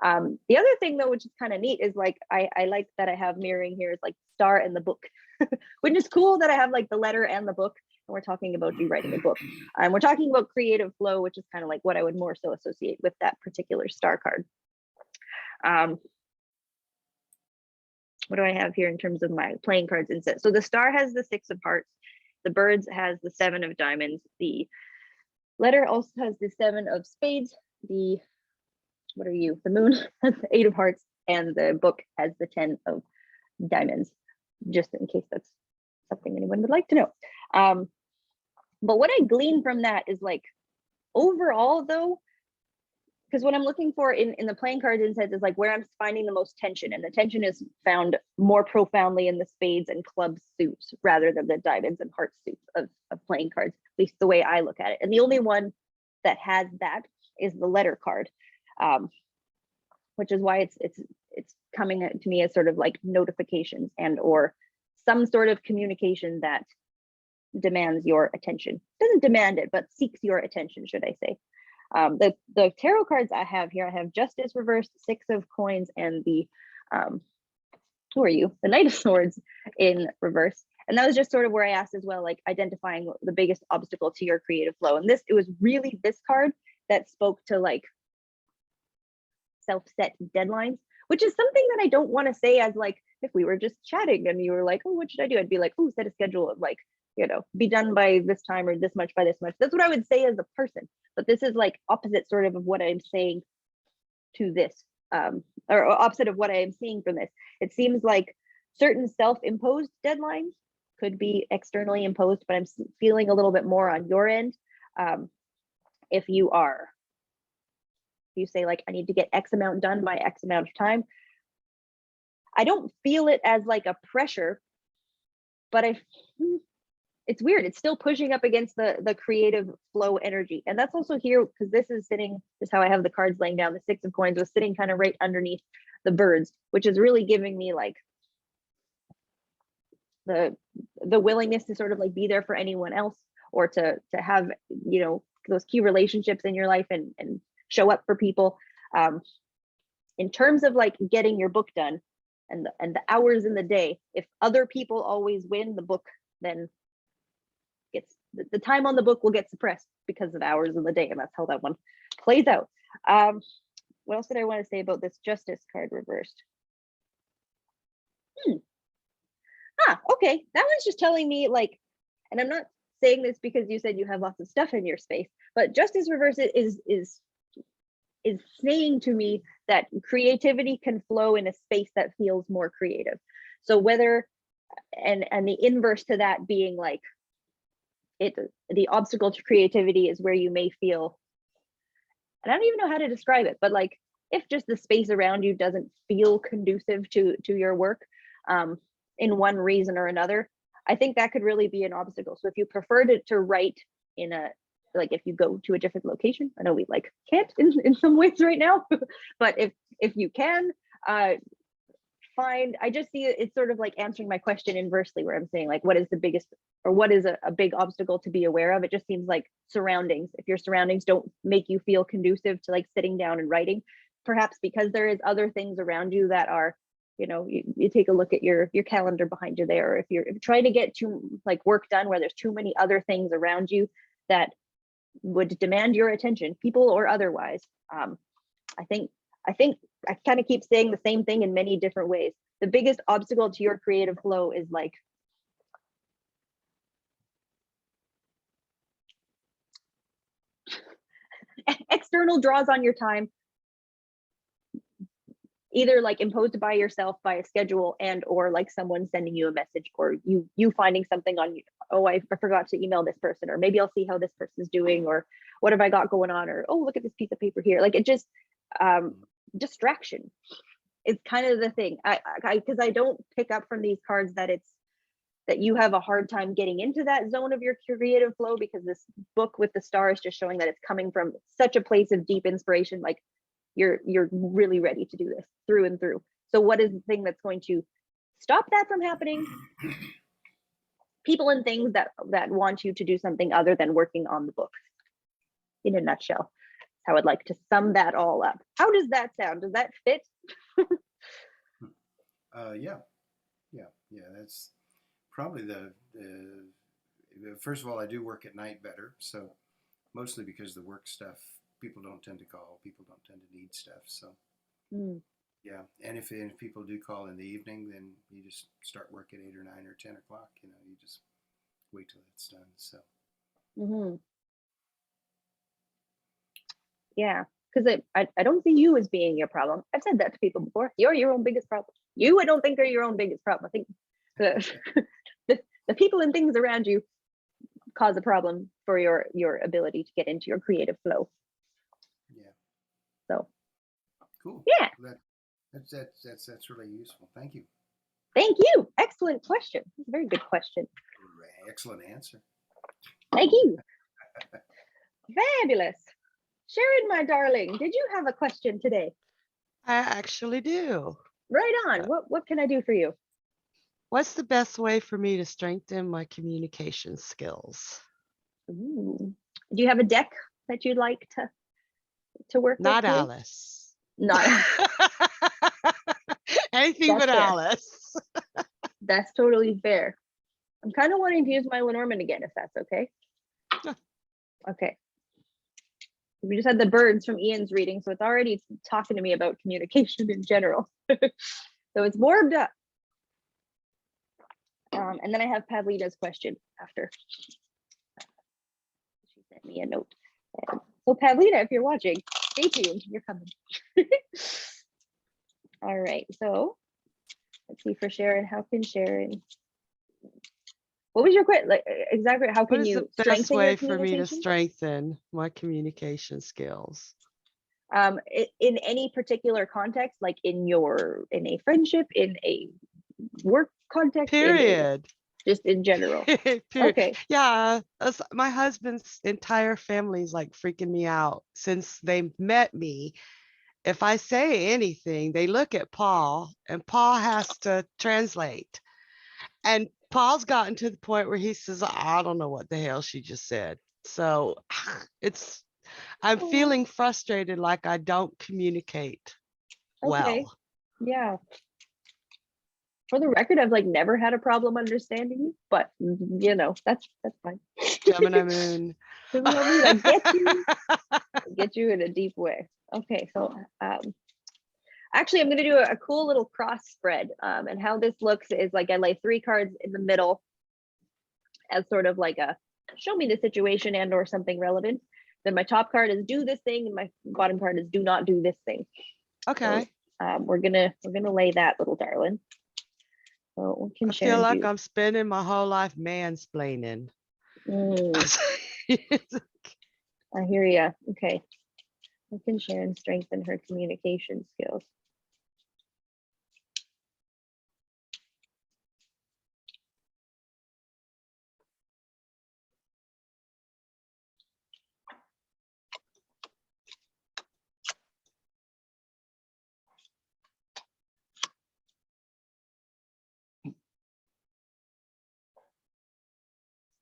The other thing though, which is kind of neat, is like I like that I have mirroring here is like star and the book, which is cool that I have like the letter and the book, and we're talking about you writing a book. And we're talking about creative flow, which is kind of like what I would more so associate with that particular star card. What do I have here in terms of my playing cards instead? So the star has the 6 of hearts, the birds has the 7 of diamonds, the letter also has the 7 of spades, the, what are you? The moon has the 8 of hearts, and the book has the 10 of diamonds, just in case that's something anyone would like to know. But what I glean from that is like, overall though, because what I'm looking for in the playing cards insights is like where I'm finding the most tension, and the tension is found more profoundly in the spades and clubs suits rather than the diamonds and hearts suits of playing cards, at least the way I look at it. And the only one that has that is the letter card, which is why it's coming to me as sort of like notifications and or some sort of communication that demands your attention. Doesn't demand it, but seeks your attention, should I say. The tarot cards I have here, I have Justice reversed, Six of Coins, and the who are you? The Knight of Swords in reverse. And that was just sort of where I asked as well, like identifying the biggest obstacle to your creative flow. And it was really this card that spoke to like self-set deadlines, which is something that I don't want to say as like, if we were just chatting and you were like, oh, what should I do? I'd be like, oh, set a schedule of like, you know, be done by this time or this much by this much. That's what I would say as a person. But this is like opposite sort of what I'm saying to this, or opposite of what I am seeing from this. It seems like certain self-imposed deadlines could be externally imposed, but I'm feeling a little bit more on your end. If you say like, I need to get X amount done by X amount of time, I don't feel it as like a pressure, but it's weird. It's still pushing up against the creative flow energy. And that's also here because this is how I have the cards laying down. The Six of Coins was sitting kind of right underneath the birds, which is really giving me like the willingness to sort of like be there for anyone else, or to have, you know, those key relationships in your life and show up for people. In terms of like getting your book done and the hours in the day, if other people always win, the book then gets, the time on the book will get suppressed because of hours in the day, and that's how that one plays out. What else did I want to say about this Justice card reversed? Okay, that one's just telling me like, and I'm not saying this because you said you have lots of stuff in your space, but Justice reversed is saying to me that creativity can flow in a space that feels more creative. So whether, and the inverse to that being like, the obstacle to creativity is where you may feel, and I don't even know how to describe it, but like if just the space around you doesn't feel conducive to your work, in one reason or another, I think that could really be an obstacle. So if you preferred it to write in a, like if you go to a different location, I know we like can't in some ways right now, but if you can, find, I just see it's sort of like answering my question inversely, where I'm saying like, what is the biggest, or what is a big obstacle to be aware of? It just seems like surroundings. If your surroundings don't make you feel conducive to like sitting down and writing, perhaps because there is other things around you that are, you know, you take a look at your calendar behind you there, or if you're trying to get to like work done where there's too many other things around you that would demand your attention, people or otherwise. I think I kind of keep saying the same thing in many different ways. The biggest obstacle to your creative flow is like external draws on your time, either like imposed by yourself by a schedule, and or like someone sending you a message, or you finding something on you. Oh, I forgot to email this person, or maybe I'll see how this person's doing, or what have I got going on, or oh, look at this piece of paper here. Like it just distraction is kind of the thing. Because I don't pick up from these cards that you have a hard time getting into that zone of your creative flow, because this book with the stars just showing that it's coming from such a place of deep inspiration. Like you're really ready to do this through and through. So what is the thing that's going to stop that from happening? People and things that want you to do something other than working on the book. In a nutshell, I would like to sum that all up. How does that sound? Does that fit? Yeah. That's probably the first of all, I do work at night better, so mostly because the work stuff, people don't tend to call, people don't tend to need stuff. So yeah, and if people do call in the evening, then you just start work at 8 or 9 or 10 o'clock. You know, you just wait till it's done. So. Yeah, because I don't see you as being your problem. I've said that to people before. You're your own biggest problem. I don't think are your own biggest problem. I think the people and things around you cause a problem for your ability to get into your creative flow. Cool. Yeah. That's really useful. Thank you. Thank you. Excellent question. Very good question. Excellent answer. Thank you. Fabulous. Sharon, my darling, did you have a question today? I actually do. Right on. What can I do for you? What's the best way for me to strengthen my communication skills? Ooh. Do you have a deck that you'd like to work Not with today? Alice. Not Anything That's but fair. Alice. That's totally fair. I'm kind of wanting to use my Lenormand again, if that's okay. Okay. We just had the birds from Ian's reading, so it's already talking to me about communication in general. So it's warmed up. And then I have Pavlita's question after. She sent me a note. So Pavlita, if you're watching, stay tuned. You're coming. All right. So let's see for Sharon. How can Sharon? What was your question? Like exactly how What can is you the best strengthen your way for me to communication? strengthen my communication skills? In any particular context, like in a friendship, in a work context, Period. just in general. Period. Okay. Yeah, my husband's entire family's like freaking me out since they met me. If I say anything, they look at Paul and Paul has to translate. And Paul's gotten to the point where he says, I don't know what the hell she just said. So I'm feeling frustrated, like I don't communicate Okay. well. Yeah. For the record, I've like never had a problem understanding you, but you know, that's fine. Gemini moon. Gemini moon, I get you. I get you in a deep way. Okay, so actually I'm gonna do a cool little cross spread. And how this looks is like I lay 3 cards in the middle as sort of like a show me the situation and or something relevant. Then my top card is do this thing, and my bottom card is do not do this thing. Okay. So, we're gonna lay that little darling. So what can I feel Sharon like do? I'm spending my whole life mansplaining. I hear ya. Okay. How can Sharon strengthen her communication skills?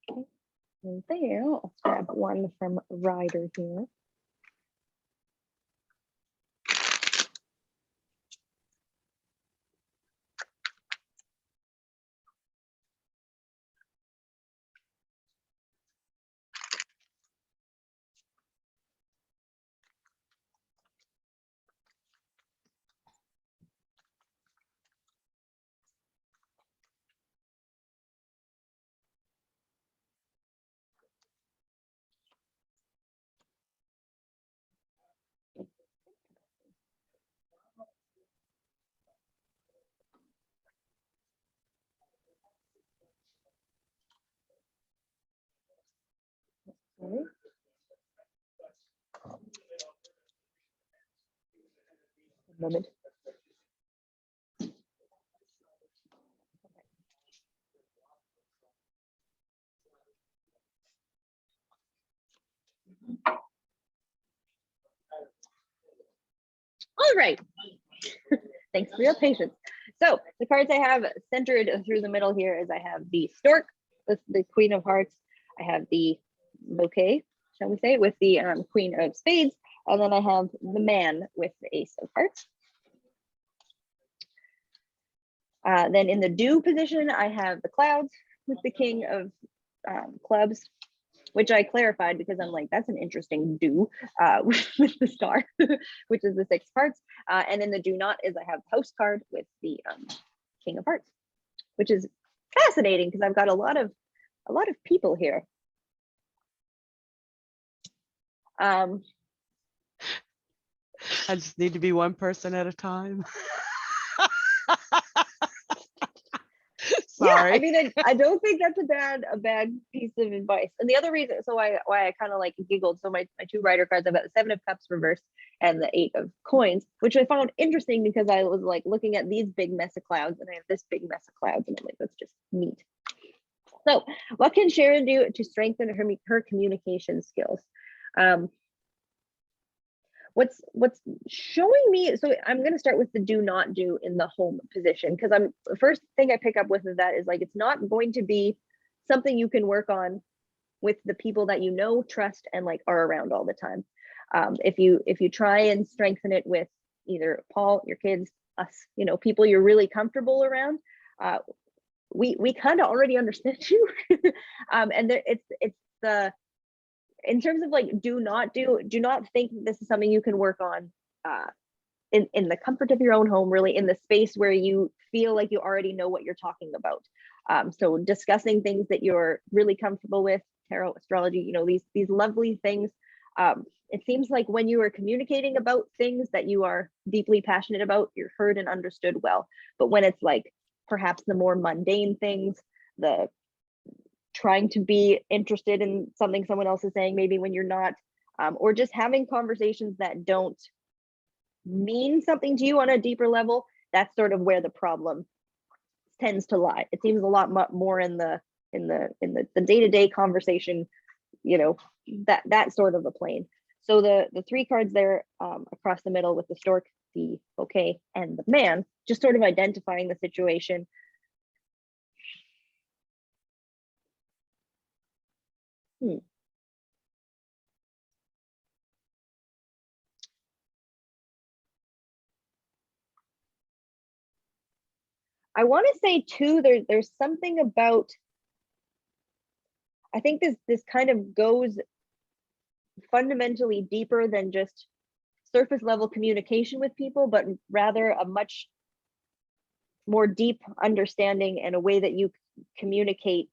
Okay. There, I'll grab one from Ryder here. Okay. A moment. All right. Thanks for your patience. So the cards I have centered through the middle here is I have the stork, the Queen of Hearts. I have the bouquet, shall we say, with the Queen of Spades. And then I have the man with the Ace of Hearts. Then in the do position, I have the clouds with the King of Clubs, which I clarified because I'm like, that's an interesting do with the star, which is the 6 of Hearts. And then the do not is I have house card with the King of Hearts, which is fascinating because I've got a lot of people here. I just need to be one person at a time. You sorry. I mean, I don't think that's a bad piece of advice. And the other reason, so why I kind of like giggled. So my two rider cards, I've got the Seven of Cups reversed and the Eight of Coins, which I found interesting because I was like looking at these big mess of clouds, and I have this big mess of clouds, and I'm like, that's just neat. So, what can Sharon do to strengthen her communication skills? What's showing me, so I'm going to start with the do not do in the home position, because the first thing I pick up with that is like, it's not going to be something you can work on with the people that you know, trust, and like are around all the time. If you try and strengthen it with either Paul, your kids, us, people you're really comfortable around, we kind of already understand you. And it's the, in terms of like do not think this is something you can work on in the comfort of your own home, really in the space where you feel like you already know what you're talking about. So discussing things that you're really comfortable with, tarot, astrology, these lovely things. It seems like when you are communicating about things that you are deeply passionate about, you're heard and understood well. But when it's like perhaps the more mundane things, the trying to be interested in something someone else is saying, maybe when you're not, or just having conversations that don't mean something to you on a deeper level, that's sort of where the problem tends to lie. It seems a lot more in the day-to-day conversation, that sort of a plane. So the three cards there across the middle with the stork, the bouquet, and the man, just sort of identifying the situation. I want to say too, there's something about, I think this kind of goes fundamentally deeper than just surface level communication with people, but rather a much more deep understanding and a way that you communicate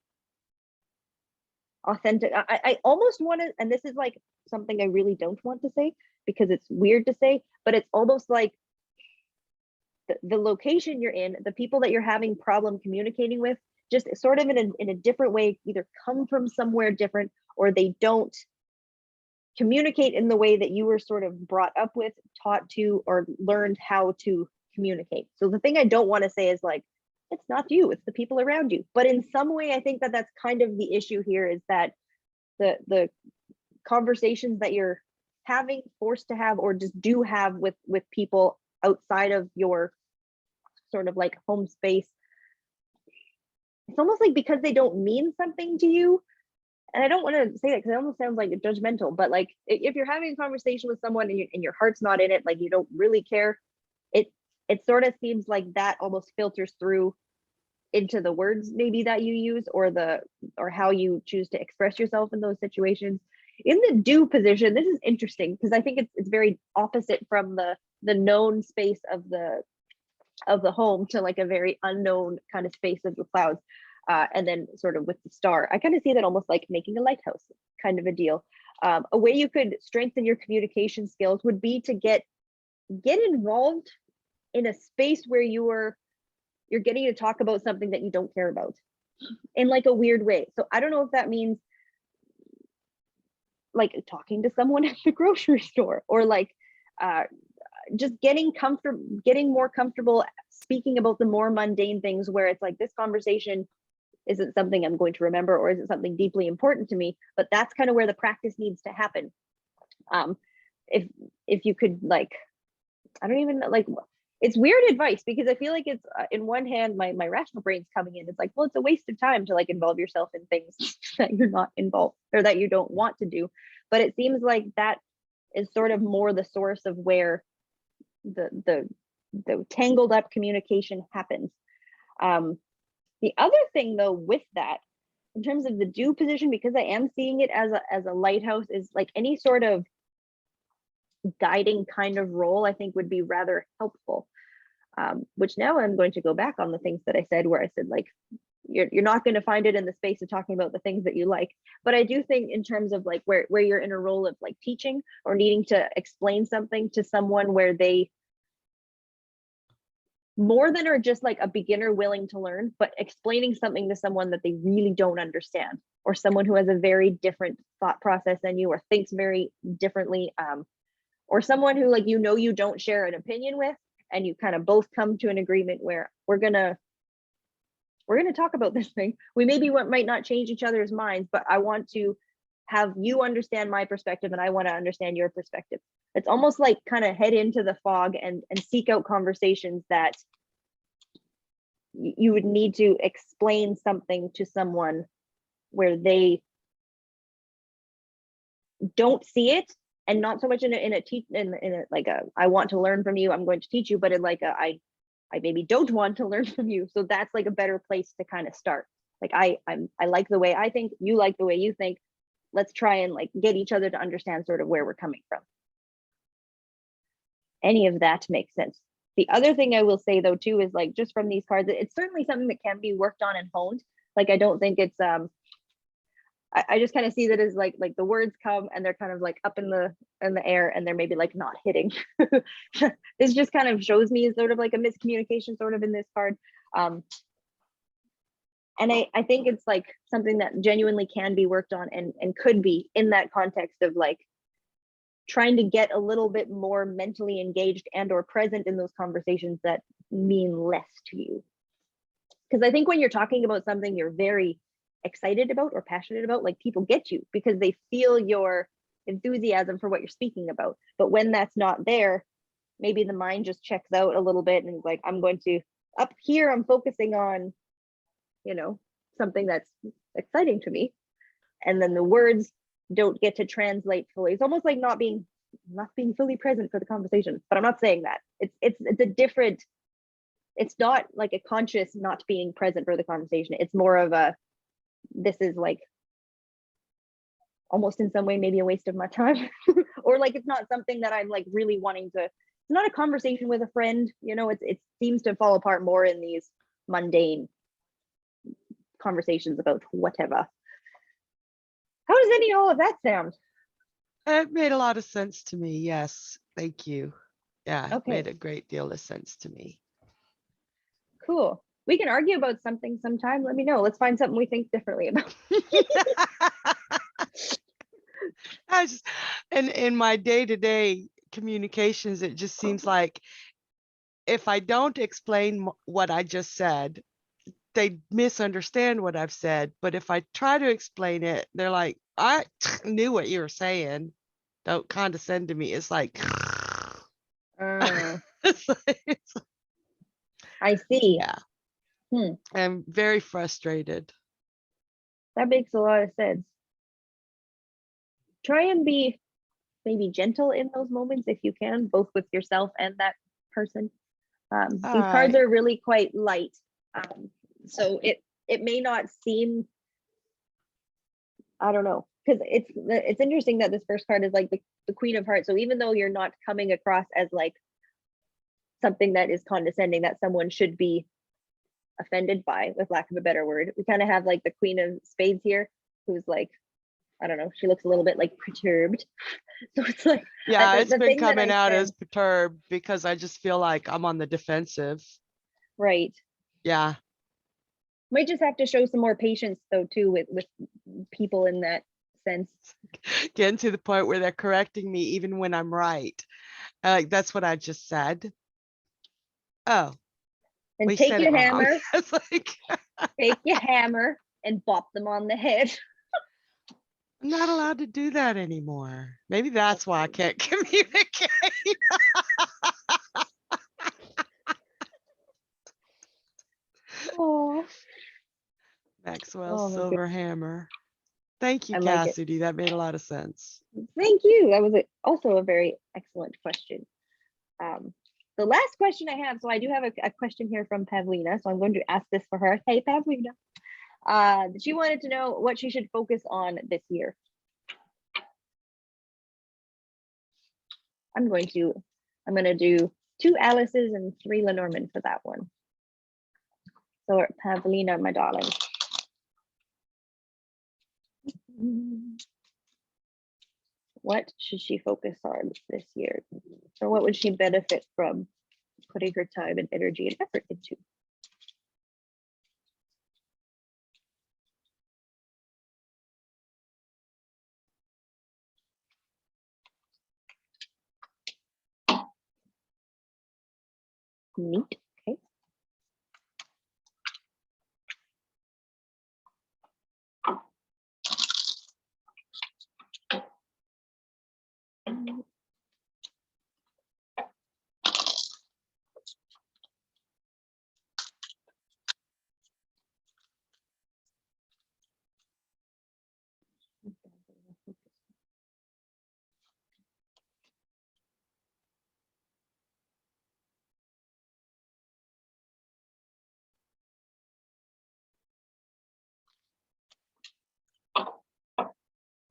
authentic. I almost want to, and this is like something I really don't want to say because it's weird to say, but it's almost like the location you're in, the people that you're having problem communicating with, just sort of in a different way, either come from somewhere different, or they don't communicate in the way that you were sort of brought up with, taught to, or learned how to communicate. So the thing I don't want to say is like, it's not you, it's the people around you. But in some way, I think that that's kind of the issue here, is that the conversations that you're having, forced to have, or just do have with people outside of your sort of like home space, it's almost like because they don't mean something to you. And I don't want to say that because it almost sounds like judgmental, but like if you're having a conversation with someone and your heart's not in it, like you don't really care, it sort of seems like that almost filters through into the words maybe that you use, or how you choose to express yourself in those situations. In the do position, this is interesting because I think it's very opposite from the known space of the home to like a very unknown kind of space of the clouds. And then sort of with the star, I kind of see that almost like making a lighthouse kind of a deal. A way you could strengthen your communication skills would be to get involved in a space where you're getting to talk about something that you don't care about in like a weird way. So I don't know if that means like talking to someone at the grocery store, or like just getting more comfortable speaking about the more mundane things, where it's like, this conversation isn't something I'm going to remember, or isn't something deeply important to me, but that's kind of where the practice needs to happen. If you could, like, I don't even know, like, it's weird advice because I feel like it's in one hand, my rational brain's coming in. It's like, well, it's a waste of time to like involve yourself in things that you're not involved, or that you don't want to do. But it seems like that is sort of more the source of where the tangled up communication happens. The other thing though with that, in terms of the do position, because I am seeing it as a lighthouse, is like any sort of guiding kind of role, I think would be rather helpful. Which now I'm going to go back on the things that I said, where I said like, you're not going to find it in the space of talking about the things that you like. But I do think in terms of like where you're in a role of like teaching, or needing to explain something to someone where they more than are just like a beginner willing to learn, but explaining something to someone that they really don't understand, or someone who has a very different thought process than you, or thinks very differently, or someone who, like, you know, you don't share an opinion with, and you kind of both come to an agreement where we're gonna talk about this thing. We maybe might not change each other's minds, but I want to have you understand my perspective and I want to understand your perspective. It's almost like kind of head into the fog and seek out conversations that you would need to explain something to someone where they don't see it, and not so much in a like a I want to learn from you, I'm going to teach you, but in like a I maybe don't want to learn from you. So that's like a better place to kind of start. Like I like the way I think, you like the way you think. Let's try and like get each other to understand sort of where we're coming from. Any of that makes sense. The other thing I will say though too is, like, just from these cards, it's certainly something that can be worked on and honed. Like, I don't think it's I just kind of see that as like the words come and they're kind of like up in the air and they're maybe like not hitting. This just kind of shows me sort of like a miscommunication sort of in this card. And I think it's like something that genuinely can be worked on and could be in that context of like trying to get a little bit more mentally engaged and or present in those conversations that mean less to you. Because I think when you're talking about something you're very excited about or passionate about, like, people get you because they feel your enthusiasm for what you're speaking about. But when that's not there, maybe the mind just checks out a little bit and is like, I'm going to, up here, I'm focusing on, you know, something that's exciting to me. And then the words don't get to translate fully. It's almost like not being fully present for the conversation. But I'm not saying that. It's a different, it's not like a conscious not being present for the conversation. It's more of a, this is like almost in some way maybe a waste of my time. Or like it's not something that I'm like really wanting to, it's not a conversation with a friend, you know. It seems to fall apart more in these mundane conversations about whatever. How does any all of that sound? It made a lot of sense to me. Yes, thank you. Yeah, it Okay. made a great deal of sense to me. Cool. We can argue about something sometime. Let me know. Let's find something we think differently about. I just, in my day-to-day communications, it just seems like if I don't explain what I just said, they misunderstand what I've said. But if I try to explain it, they're like, I knew what you were saying. Don't condescend to me. It's like, it's like, I see. yeah. Hmm. I'm very frustrated. That makes a lot of sense. Try and be maybe gentle in those moments if you can, both with yourself and that person. These cards right. are really quite light. So it may not seem, I don't know, because it's interesting that this first card is like the Queen of Hearts. So even though you're not coming across as like something that is condescending, that someone should be offended by, with lack of a better word, we kind of have like the Queen of Spades here, who's like, I don't know, she looks a little bit like perturbed. So it's like, Yeah, it's been thing that coming I out said, as perturbed because I just feel like I'm on the defensive. right. Yeah. Might just have to show some more patience though too with people in that sense. Getting to the point where they're correcting me even when I'm right. Like, that's what I just said. Oh, And we take said your it wrong. hammer, It's like, take your hammer and bop them on the head. I'm not allowed to do that anymore. Maybe that's why I can't communicate. Oh, Maxwell's oh my silver hammer. Thank you, I like it. Cassidy. That made a lot of sense. Thank you. That was also a very excellent question. The last question I have, so I do have a question here from Pavlina, so I'm going to ask this for her. Hey, Pavlina. She wanted to know what she should focus on this year. I'm going to do 2 Alice's and 3 Lenormand for that one. So Pavlina, my darling. What should she focus on this year? Or what would she benefit from? putting her time and energy and effort into. Neat. Okay.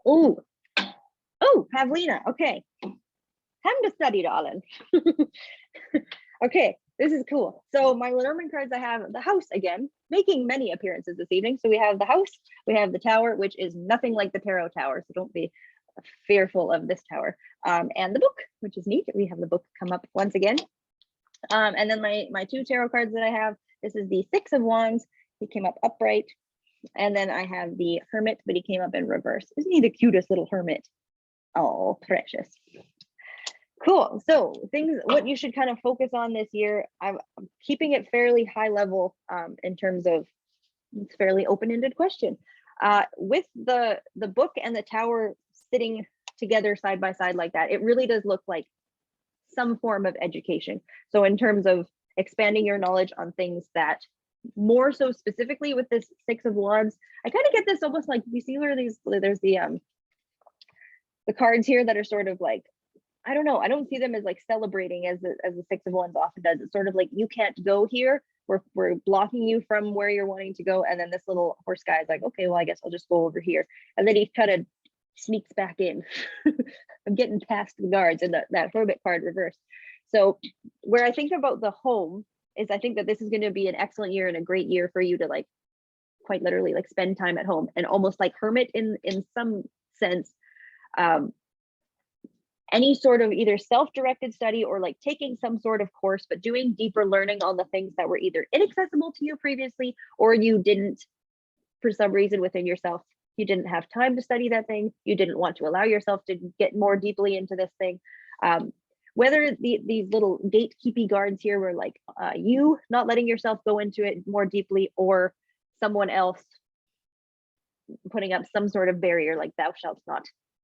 Oh, oh, Pavlina. Okay. Time to study, darling. Okay, this is cool. So my Lenormand cards, I have the house again, making many appearances this evening. So we have the house, we have the tower, which is nothing like the tarot tower. So don't be fearful of this tower. And the book, which is neat. We have the book come up once again. And then my two tarot cards that I have, this is the Six of Wands. He came up upright. And then I have the Hermit, but he came up in reverse. Isn't he the cutest little hermit? Oh, precious. Cool. So things, what you should kind of focus on this year, I'm keeping it fairly high level in terms of, it's fairly open-ended question. With the book and the tower sitting together side by side like that, it really does look like some form of education. So in terms of expanding your knowledge on things that, more so specifically with this Six of Wands, I kind of get this almost like, you see where there's the cards here that are sort of like, I don't know, I don't see them as like celebrating as the Six of Wands often does. It's sort of like, you can't go here. We're blocking you from where you're wanting to go. And then this little horse guy is like, okay, well, I guess I'll just go over here. And then he kind of sneaks back in. I'm getting past the guards and that Hermit card reversed. So where I think about the home is, I think that this is going to be an excellent year and a great year for you to like, quite literally like spend time at home, and almost like hermit in some sense. Any sort of either self-directed study or like taking some sort of course, but doing deeper learning on the things that were either inaccessible to you previously, or you didn't, for some reason within yourself, you didn't have time to study that thing. You didn't want to allow yourself to get more deeply into this thing. Whether these little gatekeeping guards here were like you not letting yourself go into it more deeply, or someone else putting up some sort of barrier like thou shalt not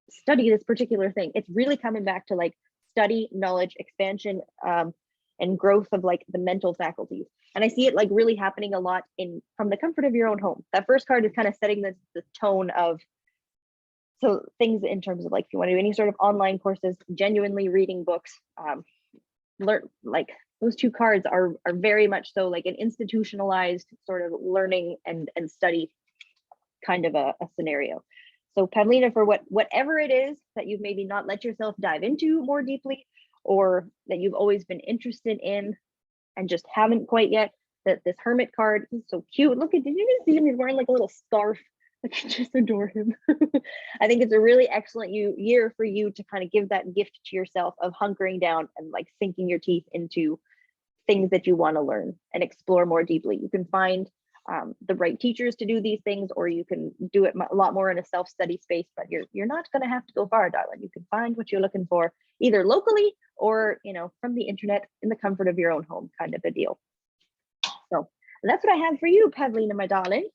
study this particular thing. It's really coming back to like study, knowledge, expansion, and growth of like the mental faculties. And I see it like really happening a lot from the comfort of your own home. That first card is kind of setting the tone of, so things in terms of like, if you want to do any sort of online courses, genuinely reading books, learn, like those two cards are very much so like an institutionalized sort of learning and study kind of a scenario. So Pavlina, for whatever it is that you've maybe not let yourself dive into more deeply, or that you've always been interested in and just haven't quite yet, that this Hermit card is so cute. Look at, did you even see him? He's wearing like a little scarf. I can just adore him. I think it's a really excellent year for you to kind of give that gift to yourself of hunkering down and like sinking your teeth into things that you want to learn and explore more deeply. You can find the right teachers to do these things, or you can do it a lot more in a self-study space, but you're not going to have to go far, darling. You can find what you're looking for either locally or, you know, from the internet in the comfort of your own home, kind of a deal. So that's what I have for you, Pavlina, my darling.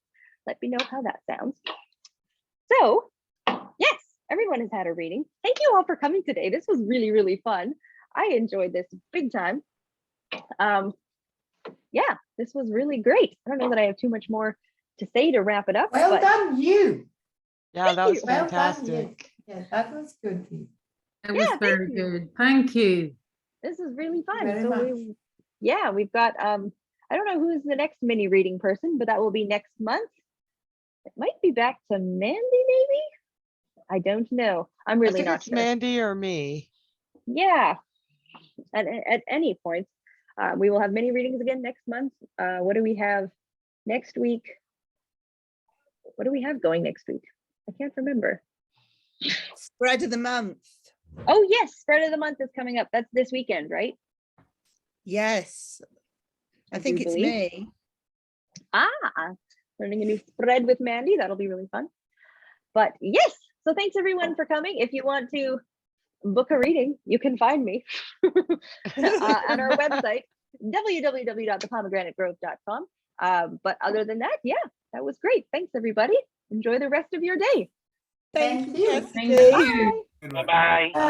Let me know how that sounds. So yes, everyone has had a reading. Thank you all for coming today. This was really, really fun. I enjoyed this big time. Yeah, this was really great. I don't know that I have too much more to say to wrap it up. Well done, you. Yeah, that was Well done, you. fantastic. Yeah, that was good. It was very good. Thank you. This is really fun. Very So much. we've got I don't know who's the next mini reading person, but that will be next month. It might be back to Mandy, maybe. I don't know. I'm I really think not it's sure. Mandy or me. Yeah. At any point, we will have mini readings again next month. What do we have next week? What do we have going next week? I can't remember. Spread of the month. Oh yes, spread of the month is coming up. That's this weekend, right? Yes. I think it's believe. me. Learning a new spread with Mandy. That'll be really fun. But yes, so thanks everyone for coming. If you want to book a reading, you can find me on our website, www.thepomegranate.grove.com. But other than that, yeah, that was great. Thanks everybody. Enjoy the rest of your day. Thank Thank you. you. Cassidy. Thank you. Bye. Good one. Bye-bye. Bye.